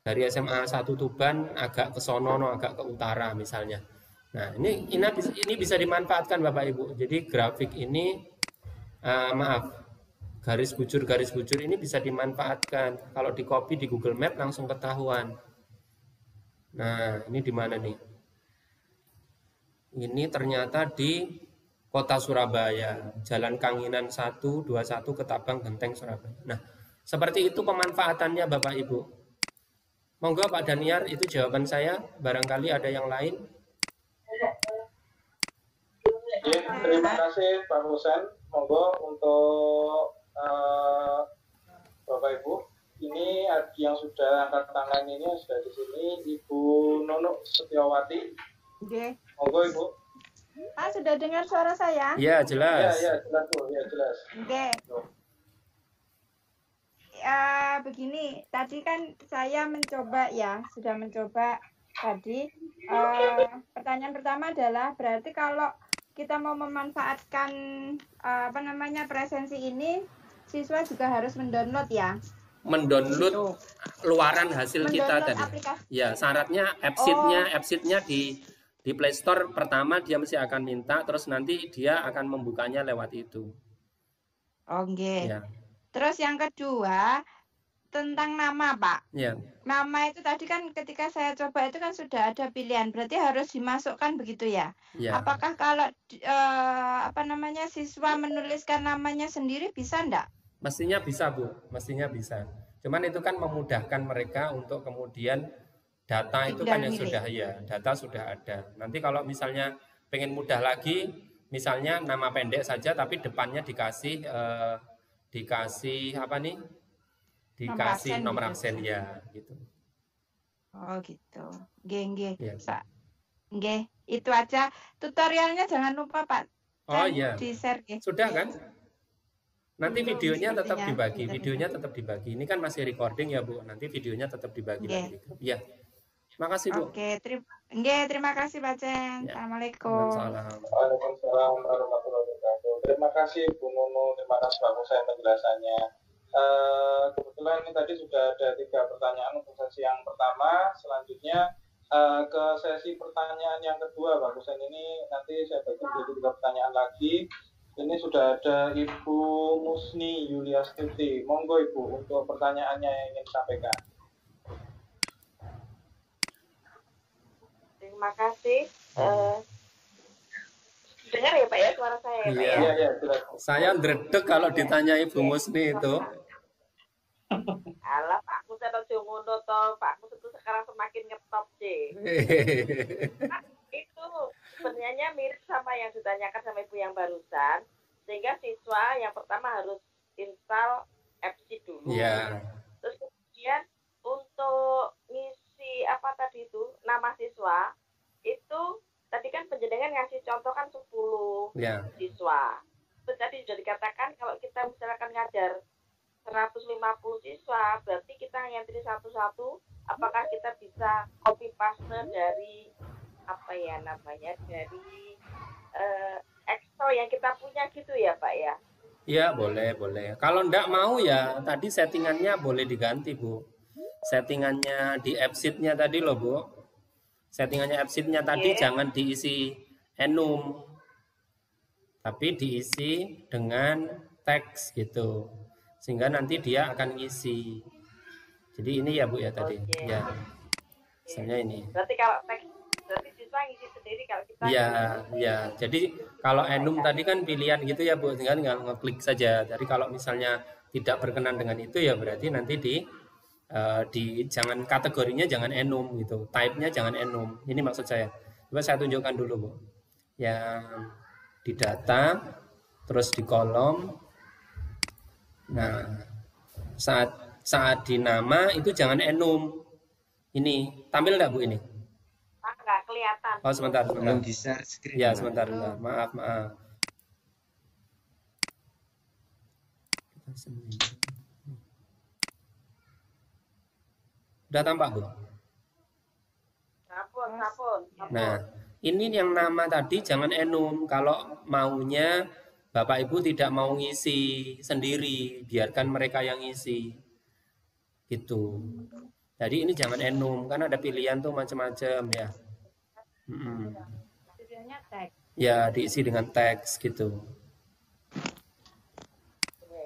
S2: Dari SMA 1 Tuban agak ke sono, agak ke utara misalnya. Nah, ini bisa dimanfaatkan Bapak Ibu. Jadi grafik ini garis bujur ini bisa dimanfaatkan. Kalau di copy di Google Map langsung ketahuan. Nah, ini di mana nih? Ini ternyata di Kota Surabaya, Jalan Kanginan 121 Ketapang Genteng Surabaya. Nah, seperti itu pemanfaatannya Bapak Ibu. Monggo Pak Daniar, itu jawaban saya. Barangkali ada yang lain.
S1: Oke, terima kasih Pak Husen. Monggo untuk Bapak Ibu. Ini yang sudah angkat tangan ini sudah di sini, Ibu Nunuk Setiawati.
S8: Oke.
S1: Monggo Ibu.
S8: Pak, sudah dengar suara saya?
S2: Iya, jelas.
S1: Ya, jelas Bu. Ya, jelas.
S8: Oke. Begini, tadi kan saya sudah mencoba tadi. Pertanyaan pertama adalah berarti kalau kita mau memanfaatkan presensi ini, siswa juga harus mendownload ya?
S2: Mendownload luaran hasil kita tadi.
S8: Aplikasi.
S2: Ya, syaratnya appsheet-nya di Play Store pertama dia mesti akan minta, terus nanti dia akan membukanya lewat itu.
S8: Oke.
S2: Ya.
S8: Terus yang kedua tentang nama, Pak.
S2: Ya.
S8: Nama itu tadi kan ketika saya coba itu kan sudah ada pilihan, berarti harus dimasukkan begitu ya?
S2: Ya.
S8: Apakah kalau siswa menuliskan namanya sendiri bisa enggak?
S2: Mestinya bisa Bu, mestinya bisa. Cuman itu kan memudahkan mereka untuk kemudian data itu kan yang
S8: Tinggal
S2: sudah
S8: milih.
S2: ya, data sudah ada. Nanti kalau misalnya pengen mudah lagi, misalnya nama pendek saja tapi depannya dikasih apa nih?
S8: Nomor
S2: Dikasih
S8: absen
S2: nomor
S8: gitu.
S2: absen ya gitu.
S8: Oh gitu. Nggih.
S2: Ya.
S8: Nggih, itu aja. Tutorialnya jangan lupa Pak.
S2: Oh
S8: Cen,
S2: iya.
S8: di-share nggih.
S2: Sudah kan? Nanti
S8: Belum
S2: videonya tetap
S8: sepertinya.
S2: dibagi.
S8: Bentar,
S2: Videonya tetap dibagi. Ini kan masih recording ya Bu. Nanti videonya tetap dibagi
S8: Nggih.
S2: lagi. Ya. Makasih Bu.
S8: Oke, terima kasih Pak Cen.
S2: Ya.
S8: Assalamualaikum.
S2: Waalaikumsalam.
S1: Waalaikumsalam warahmatullahi wabarakatuh. Terima kasih Bu Nunu, terima kasih Pak Husain penjelasannya. Kebetulan ini tadi sudah ada 3 pertanyaan untuk sesi yang pertama. Selanjutnya ke sesi pertanyaan yang kedua, Pak Husain, ini nanti saya bagi menjadi 3 pertanyaan lagi. Ini sudah ada Ibu Musni Yuliastuti. Monggo Ibu untuk pertanyaannya yang ingin disampaikan.
S9: Terima kasih. Dengar ya Pak ya suara saya ya Pak ya?
S1: Iya, silakan.
S2: Saya ndredeg kalau ditanya Ibu Musni itu.
S9: Alah Pak Mus ada ngono to, Pak Mus itu sekarang semakin ngetop sih. Nah, itu sebenarnya mirip sama yang ditanyakan sama Ibu yang barusan, sehingga siswa yang pertama harus install FC dulu.
S2: Iya.
S9: Terus kemudian untuk ngisi apa tadi itu nama siswa itu tadi kan penjenengan ngasih contoh kan 10
S2: Ya.
S9: siswa. Terus tadi sudah dikatakan kalau kita misalkan ngajar 150 siswa, berarti kita ngantri satu-satu, apakah kita bisa copy paste dari apa ya namanya, dari Excel yang kita punya gitu ya Pak ya?
S2: Iya, boleh. Kalau enggak mau ya, tadi settingannya boleh diganti, Bu. Settingannya di app sheet-nya tadi loh, Bu. Settingannya app sheet-nya tadi jangan diisi enum. Tapi diisi dengan teks gitu. Sehingga nanti dia akan ngisi. Jadi ini ya, Bu ya tadi. Ya. Misalnya ini.
S9: Berarti kalau teks, berarti siswa ngisi sendiri kalau kita.
S2: Iya. Jadi kalau enum tadi kan pilihan gitu ya Bu, tinggal ngeklik saja. Jadi kalau misalnya tidak berkenan dengan itu ya berarti nanti di jangan kategorinya jangan enum gitu, type-nya jangan enum. Ini maksud saya. Coba saya tunjukkan dulu Bu. Yang di data, terus di kolom. Nah, saat di nama itu jangan enum. Ini tampil enggak Bu ini?
S9: Nggak kelihatan.
S2: Oh sebentar.
S10: Belum di share screen.
S2: Ya sebentar. Maaf. Udah tampak Bu?
S9: Sapun.
S2: Nah, ini yang nama tadi jangan enum. Kalau maunya Bapak Ibu tidak mau ngisi sendiri, biarkan mereka yang ngisi. Gitu. Jadi ini jangan enum, kan ada pilihan tuh macam-macam ya.
S8: Pilihannya teks.
S2: Ya, diisi dengan teks gitu.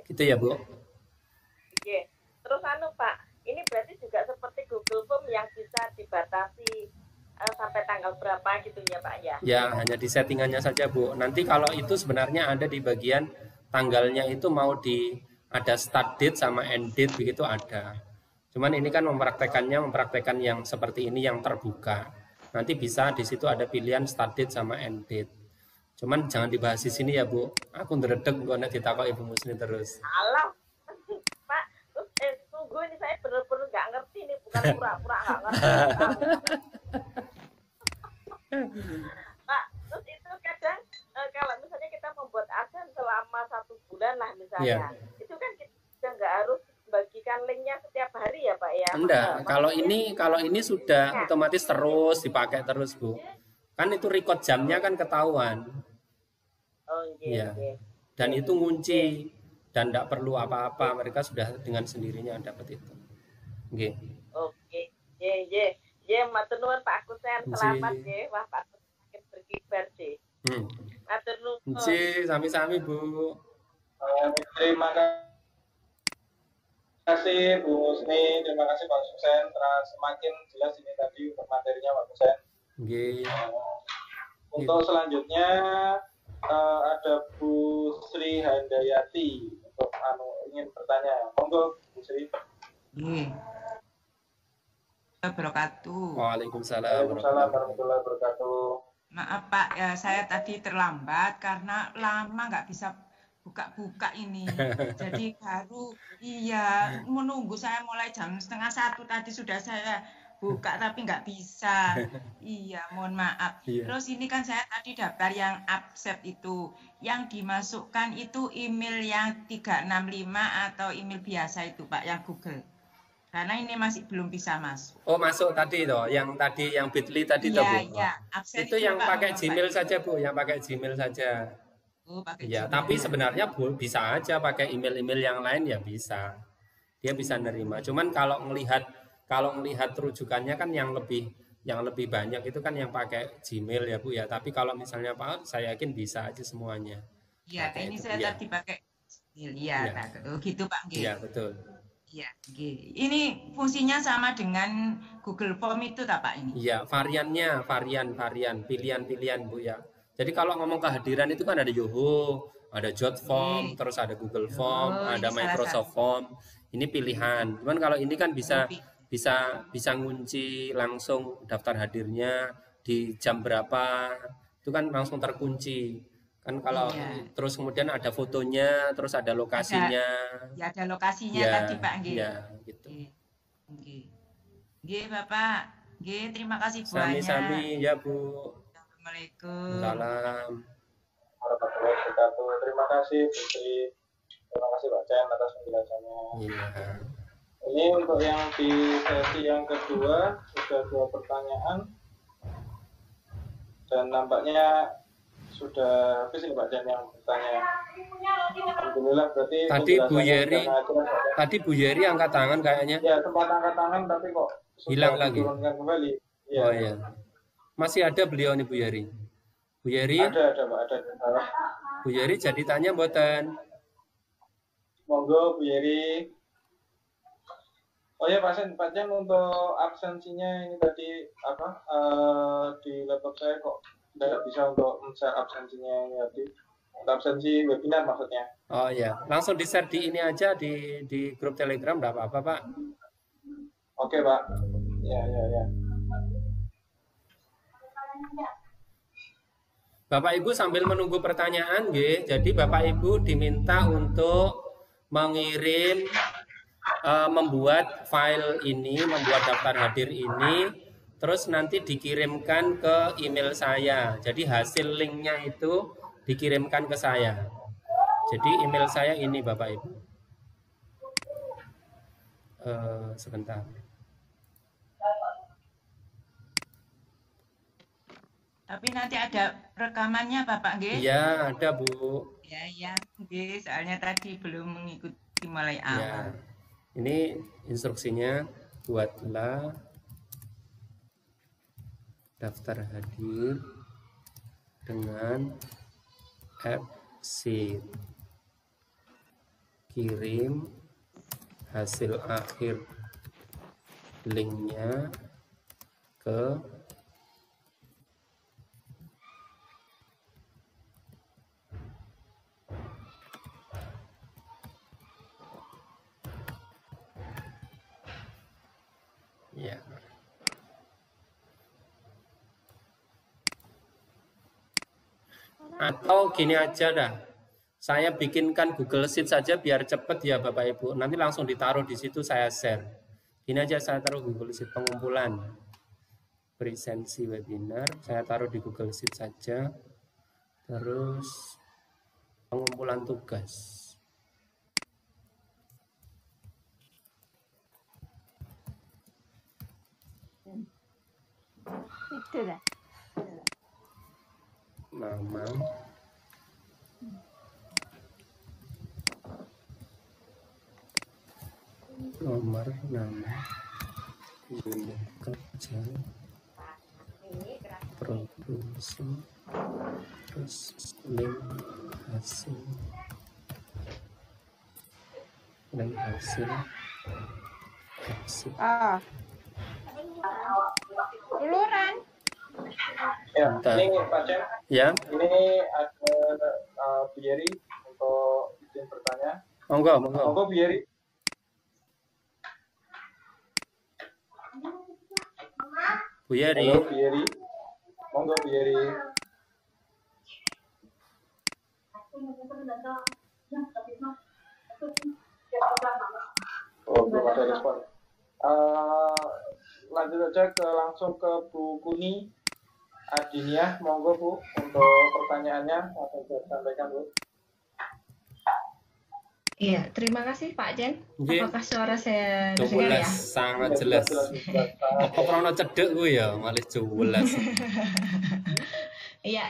S2: Gitu ya, Bu?
S9: Oke. Terus Pak, ini berarti juga seperti Google Form yang bisa dibatasi sampai tanggal berapa gitu ya Pak ya?
S2: Ya, hanya di settingannya saja Bu. Nanti kalau itu sebenarnya ada di bagian tanggalnya itu mau ada start date sama end date begitu ada. Cuman ini kan mempraktekan yang seperti ini yang terbuka. Nanti bisa di situ ada pilihan start date sama end date. Cuman jangan dibahas di sini ya Bu. Aku ndredeg kok nek ditakok Ibu Musni terus.
S9: Alah, Pak, terus tunggu ini saya benar-benar nggak ngerti nih, bukan pura-pura nggak ngerti. Pak, terus itu kadang kalau misalnya kita membuat absen selama 1 bulan lah misalnya, itu kan kita nggak harus bagikan linknya setiap hari ya Pak ya?
S2: Enggak, kalau ini sudah otomatis terus dipakai terus Bu. Kan itu record jamnya kan ketahuan.
S9: Oh iya.
S2: Dan itu ngunci dan tidak perlu apa-apa, mereka sudah dengan sendirinya dapat itu. Nggih.
S9: Oke. Ya, matur nuwun Pak Kusen, selamat nggih. Wah, Pak makin berkibar sih. Matur nuwun.
S2: Sami-sami Bu.
S1: Terima kasih Bu Musni, terima kasih Pak Husain. Semakin jelas ini tadi untuk materinya Pak Husain. Untuk selanjutnya ada Bu Sri Handayati. Untuk ingin bertanya. Monggo, Bu Sri.
S8: Wabarakatuh.
S2: Waalaikumsalam.
S1: Waalaikumsalam warahmatullahi wabarakatuh.
S8: Maaf Pak, ya saya tadi terlambat karena lama nggak bisa buka-buka ini. Jadi baru menunggu saya mulai jam 12:30 tadi sudah saya buka tapi nggak bisa. Iya, mohon maaf.
S2: Iya.
S8: Terus ini kan saya tadi daftar yang accept itu. Yang dimasukkan itu email yang 365 atau email biasa itu Pak, yang Google. Karena ini masih belum bisa masuk.
S2: Oh, masuk tadi toh, yang Bitly tadi toh, Bu.
S8: Iya, accept
S2: Itu yang
S8: Pak,
S2: pakai
S8: Pak.
S2: Gmail saja, Bu, yang pakai Gmail saja.
S8: Oh, pakai
S2: Ya,
S8: Gmail.
S2: tapi sebenarnya Bu bisa aja pakai email-email yang lain ya bisa. Dia bisa nerima. Cuman kalau melihat rujukannya kan yang lebih banyak itu kan yang pakai Gmail ya, Bu ya. Tapi kalau misalnya Pak, saya yakin bisa aja semuanya.
S8: Iya,
S2: Pakai
S8: ini
S2: itu,
S8: saya
S2: iya.
S8: tadi pakai Gmail. Iya,
S2: Iya.
S8: nah, gitu Pak.
S2: Iya, betul.
S8: Iya, ini fungsinya sama dengan Google Form itu tak Pak ini?
S2: Iya, varian, pilihan-pilihan Bu ya. Jadi kalau ngomong kehadiran itu kan ada Yoho, ada Jotform, terus ada Google Form,
S8: Oh,
S2: ada
S8: ini salah
S2: Microsoft Form. Ini pilihan. Cuman kalau ini kan bisa ngunci langsung daftar hadirnya di jam berapa. Itu kan langsung terkunci. Kan kalau
S8: Iya.
S2: terus kemudian ada fotonya, terus ada lokasinya.
S8: Ya ada lokasinya
S2: Ya,
S8: tadi Pak nggih.
S2: ya, gitu.
S8: Nggih, Bapak. Nggih, terima kasih banyak.
S2: Sami-sami ya, Bu.
S8: Assalamualaikum.
S2: Salam.
S1: Warahmatullahi wabarakatuh. Terima kasih Bu Sri. Terima kasih Pak Cen atas penjelasannya.
S2: Iya.
S1: Ini untuk yang di sesi yang kedua sudah 2 pertanyaan dan nampaknya sudah habis ini Pak Jan yang bertanya. Alhamdulillah berarti
S2: Tadi Bu
S1: penjelasannya
S2: Yeri,
S1: sudah ngajar.
S2: tadi Bu Yeri angkat tangan kayaknya.
S1: Ya sempat angkat tangan tapi kok sudah
S2: Hilang lagi.
S1: diturunkan kembali. Ya.
S2: Oh iya. Masih ada beliau nih Bu Yeri. Bu Yeri,
S1: Ada Pak, ada.
S2: Bu Yeri jadi tanya mboten.
S1: Monggo Bu Yeri. Oh ya Pak Jan untuk absensinya ini tadi di laptop saya kok tidak bisa untuk men-share absensinya ini tadi. Untuk absensi webinar maksudnya.
S2: Oh iya, langsung di-share di ini aja di grup Telegram enggak apa-apa, Pak.
S1: Oke, Pak. Ya.
S2: Bapak Ibu sambil menunggu pertanyaan nggih. Jadi Bapak Ibu diminta untuk mengirim membuat file ini, membuat daftar hadir ini, terus nanti dikirimkan ke email saya. Jadi hasil linknya itu dikirimkan ke saya. Jadi email saya ini Bapak Ibu. Sebentar.
S8: Tapi nanti ada rekamannya Bapak nggih?
S2: Iya, ada Bu.
S8: Ya, nggih, soalnya tadi belum mengikuti mulai
S2: Ya.
S8: awal.
S2: Ini instruksinya, buatlah daftar hadir dengan app sheet. Kirim hasil akhir linknya ke ya. Atau gini aja dah. Saya bikinkan Google Sheet saja biar cepet ya Bapak Ibu. Nanti langsung ditaruh di situ saya share. Gini aja saya taruh Google Sheet pengumpulan. Presensi webinar saya taruh di Google Sheet saja. Terus pengumpulan tugas.
S8: Itu dah.
S2: Nama. Nomor nama. Unit kerja. Produksi. Terus link hasil. Link hasil.
S8: Ah. Uluran.
S1: Ya,
S2: Bentar.
S1: ini Pak Cen.
S2: Ya.
S1: Ini ada Bu Yeri untuk izin bertanya.
S2: Monggo, monggo.
S1: Monggo Bu Yeri.
S2: Bu Yeri.
S1: Halo Bu Yeri. Monggo Bu Yeri. Oh, belum ada respon. Lanjut aja langsung ke Bu Kuni Adiniah, monggo Bu untuk pertanyaannya apa yang disampaikan Bu.
S10: Iya, terima kasih Pak Jen.
S2: Nggih.
S10: Apakah suara saya
S2: Jelas,
S10: terdengar ya?
S2: sangat jelas. Apa krono cedek gue ya, malah jelas.
S10: Iya,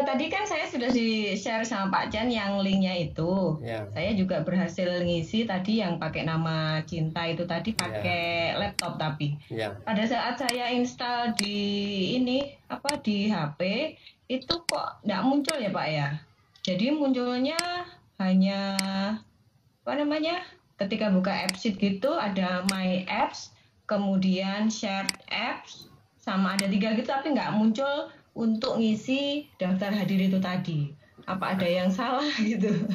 S10: tadi kan saya sudah di-share sama Pak Jan yang linknya itu.
S2: Ya.
S10: Saya juga berhasil ngisi tadi yang pakai nama Cinta itu tadi pakai laptop tapi.
S2: Ya.
S10: Pada saat saya install di di HP itu kok nggak muncul ya Pak ya. Jadi munculnya hanya ketika buka AppSheet gitu ada My Apps, kemudian Shared Apps, sama ada 3 gitu tapi nggak muncul untuk ngisi daftar hadir itu tadi. Apa ada yang salah gitu?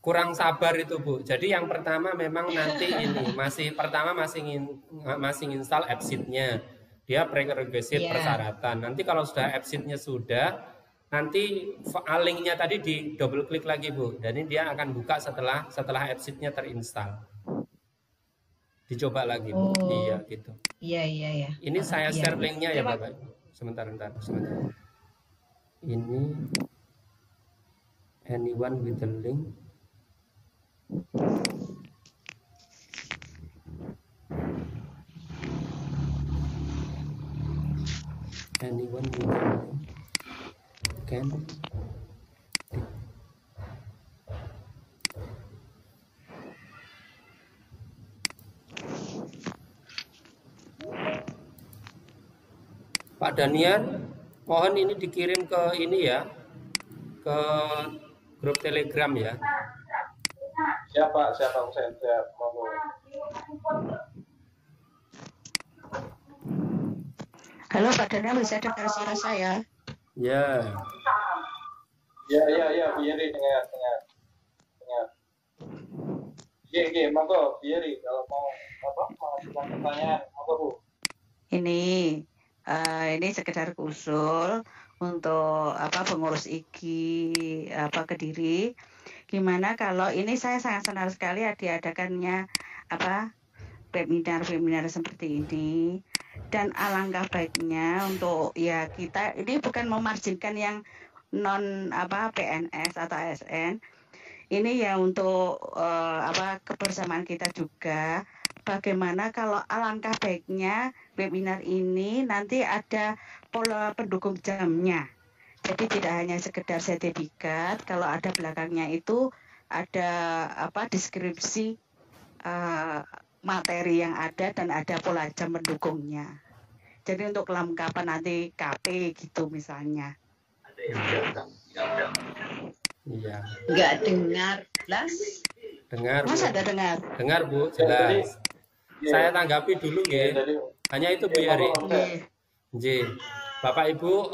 S2: Kurang sabar itu Bu. Jadi yang pertama memang nanti ini masih install AppSheet-nya. Dia prerequisite persyaratan. Nanti kalau sudah AppSheet-nya sudah, nanti linknya tadi di double klik lagi Bu. Dan ini dia akan buka setelah AppSheet-nya terinstall. Dicoba lagi Bu. Iya gitu.
S10: Iya.
S2: Ini saya share linknya ya Bapak. Sebentar. Ini anyone with the link. Anyone with the link can Pak Daniel, mohon ini dikirim ke ini ya, ke grup Telegram ya.
S1: Siapa saya monggo.
S5: Halo Pak Daniel, bisa dengar suara saya?
S2: Ya.
S1: Ya, Bu Yeri dengar. Iya, monggo Bu Yeri kalau mau pertanyaan, monggo Bu.
S5: Ini sekedar usul untuk pengurus IGI Kediri. Gimana kalau ini saya sangat senang sekali diadakannya webinar seperti ini, dan alangkah baiknya untuk kita ini bukan memarginkan yang non PNS atau ASN. Ini ya untuk kebersamaan kita juga. Bagaimana kalau alangkah baiknya webinar ini nanti ada pola pendukung jamnya. Jadi tidak hanya sekedar sertifikat, kalau ada belakangnya itu ada deskripsi materi yang ada dan ada pola jam pendukungnya. Jadi untuk kelengkapan nanti KP gitu misalnya.
S2: Iya.
S5: Enggak dengar, jelas?
S2: Dengar.
S5: Masa ada dengar?
S2: Dengar Bu, jelas. Saya tanggapi dulu ya. Hanya itu Bu Yari. Bapak Ibu,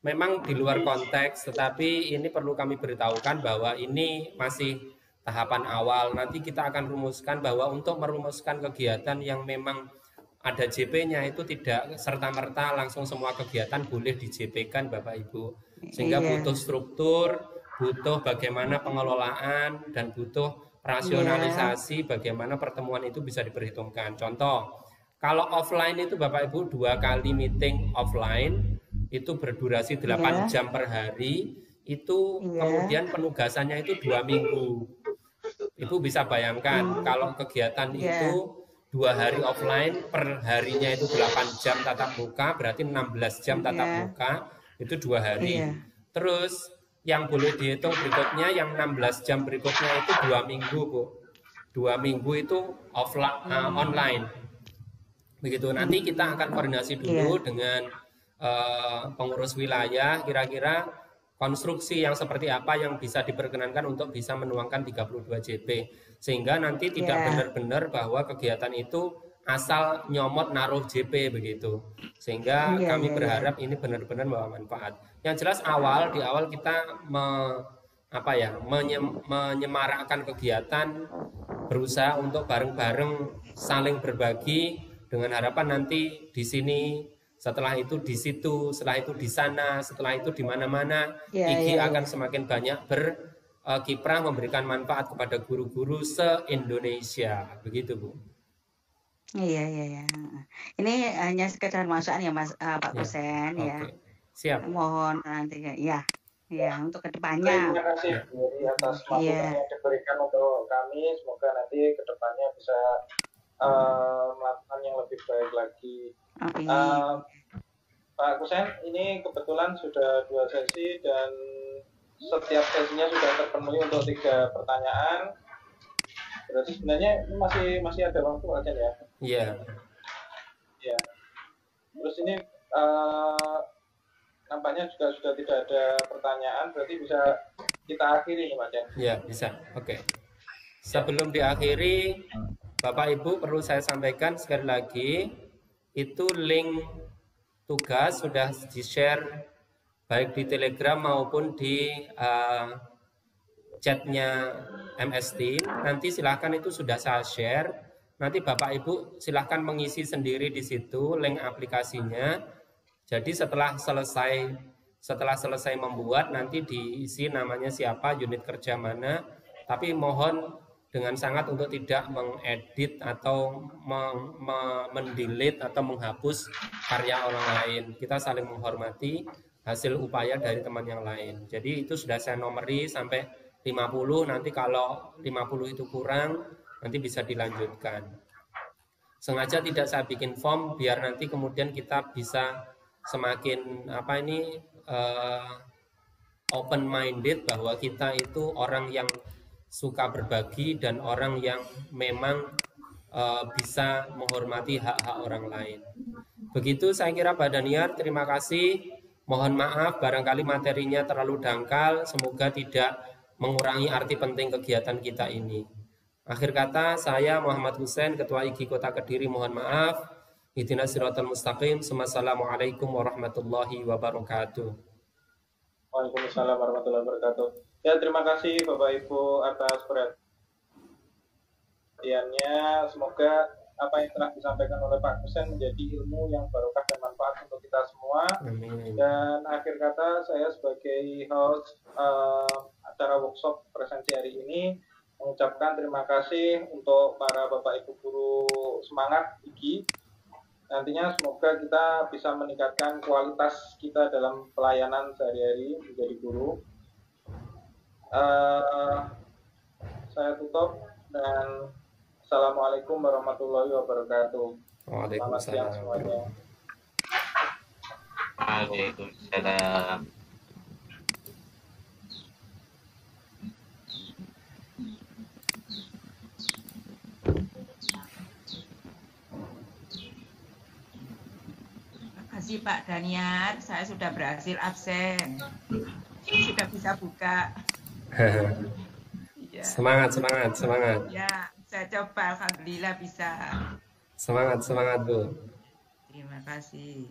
S2: memang di luar konteks, tetapi ini perlu kami beritahukan bahwa ini masih tahapan awal. Nanti kita akan rumuskan bahwa untuk merumuskan kegiatan yang memang ada JP-nya itu tidak serta-merta langsung semua kegiatan boleh di JP-kan Bapak Ibu. Sehingga butuh struktur, butuh bagaimana pengelolaan, dan butuh rasionalisasi bagaimana pertemuan itu bisa diperhitungkan. Contoh, kalau offline itu Bapak Ibu 2 kali meeting offline itu berdurasi 8 jam per hari, itu kemudian penugasannya itu 2 minggu. Ibu bisa bayangkan kalau kegiatan itu 2 hari offline, per harinya itu 8 jam tatap muka, berarti 16 jam tatap muka, itu 2 hari. Terus yang boleh dihitung berikutnya, yang 16 jam berikutnya itu 2 minggu Bu. 2 minggu itu online. Begitu, nanti kita akan koordinasi dulu dengan pengurus wilayah, kira-kira konstruksi yang seperti apa yang bisa diperkenankan untuk bisa menuangkan 32 JP. Sehingga nanti tidak benar-benar bahwa kegiatan itu asal nyomot naruh JP begitu. Sehingga kami berharap ini benar-benar membawa manfaat. Yang jelas di awal kita menyemarakkan kegiatan, berusaha untuk bareng-bareng saling berbagi dengan harapan nanti di sini, setelah itu di situ, setelah itu di sana, setelah itu di mana-mana, IGI akan semakin banyak berkiprah memberikan manfaat kepada guru-guru se-Indonesia. Begitu, Bu.
S5: Iya. Ini hanya sekedar masukan ya Mas Pak Kusen ya.
S2: Siap.
S5: Mohon nanti ya untuk kedepannya.
S1: Terima kasih Bu atas masukan yang diberikan untuk kami. Semoga nanti kedepannya bisa melakukan yang lebih baik lagi. Pak Kusen, ini kebetulan sudah 2 sesi dan setiap sesinya sudah terpenuhi untuk 3 pertanyaan. Berarti sebenarnya ini masih ada waktu aja ya?
S2: Iya.
S1: Iya. Terus ini nampaknya juga sudah tidak ada pertanyaan, berarti bisa kita akhiri nih Pak Jan.
S2: Iya, bisa. Oke. Sebelum diakhiri, Bapak Ibu perlu saya sampaikan sekali lagi, itu link tugas sudah di-share baik di Telegram maupun di chatnya MS Team. Nanti silahkan, itu sudah saya share. Nanti Bapak Ibu silahkan mengisi sendiri di situ link aplikasinya. Jadi setelah selesai membuat, nanti diisi namanya siapa, unit kerja mana. Tapi mohon dengan sangat untuk tidak mengedit atau mendelete atau menghapus karya orang lain. Kita saling menghormati hasil upaya dari teman yang lain. Jadi itu sudah saya nomori sampai 50. Nanti kalau 50 itu kurang, nanti bisa dilanjutkan. Sengaja tidak saya bikin form biar nanti kemudian kita bisa semakin open minded, bahwa kita itu orang yang suka berbagi dan orang yang memang bisa menghormati hak-hak orang lain. Begitu saya kira Pak Daniar, terima kasih. Mohon maaf barangkali materinya terlalu dangkal, semoga tidak mengurangi arti penting kegiatan kita ini. Akhir kata, saya Muhammad Hussein, Ketua IGI Kota Kediri, mohon maaf. Ihdinas siratal mustaqim. Assalamualaikum warahmatullahi wabarakatuh.
S1: Waalaikumsalam warahmatullahi wabarakatuh. Ya, terima kasih Bapak Ibu atas perhatiannya. Semoga apa yang telah disampaikan oleh Pak Kusen menjadi ilmu yang barokah dan manfaat untuk kita semua.
S2: Amin.
S1: Dan akhir kata, saya sebagai host acara workshop presensi hari ini mengucapkan terima kasih untuk para Bapak Ibu guru semangat IGI. Nantinya semoga kita bisa meningkatkan kualitas kita dalam pelayanan sehari-hari menjadi guru. Saya tutup dan Assalamualaikum warahmatullahi wabarakatuh. Selamat siang semuanya.
S7: Waalaikumsalam.
S8: Terima kasih Pak Daniar, saya sudah berhasil absen. Sudah bisa buka. Ya.
S2: Semangat.
S8: Ya, saya coba, alhamdulillah bisa.
S2: Semangat Bu.
S8: Terima kasih.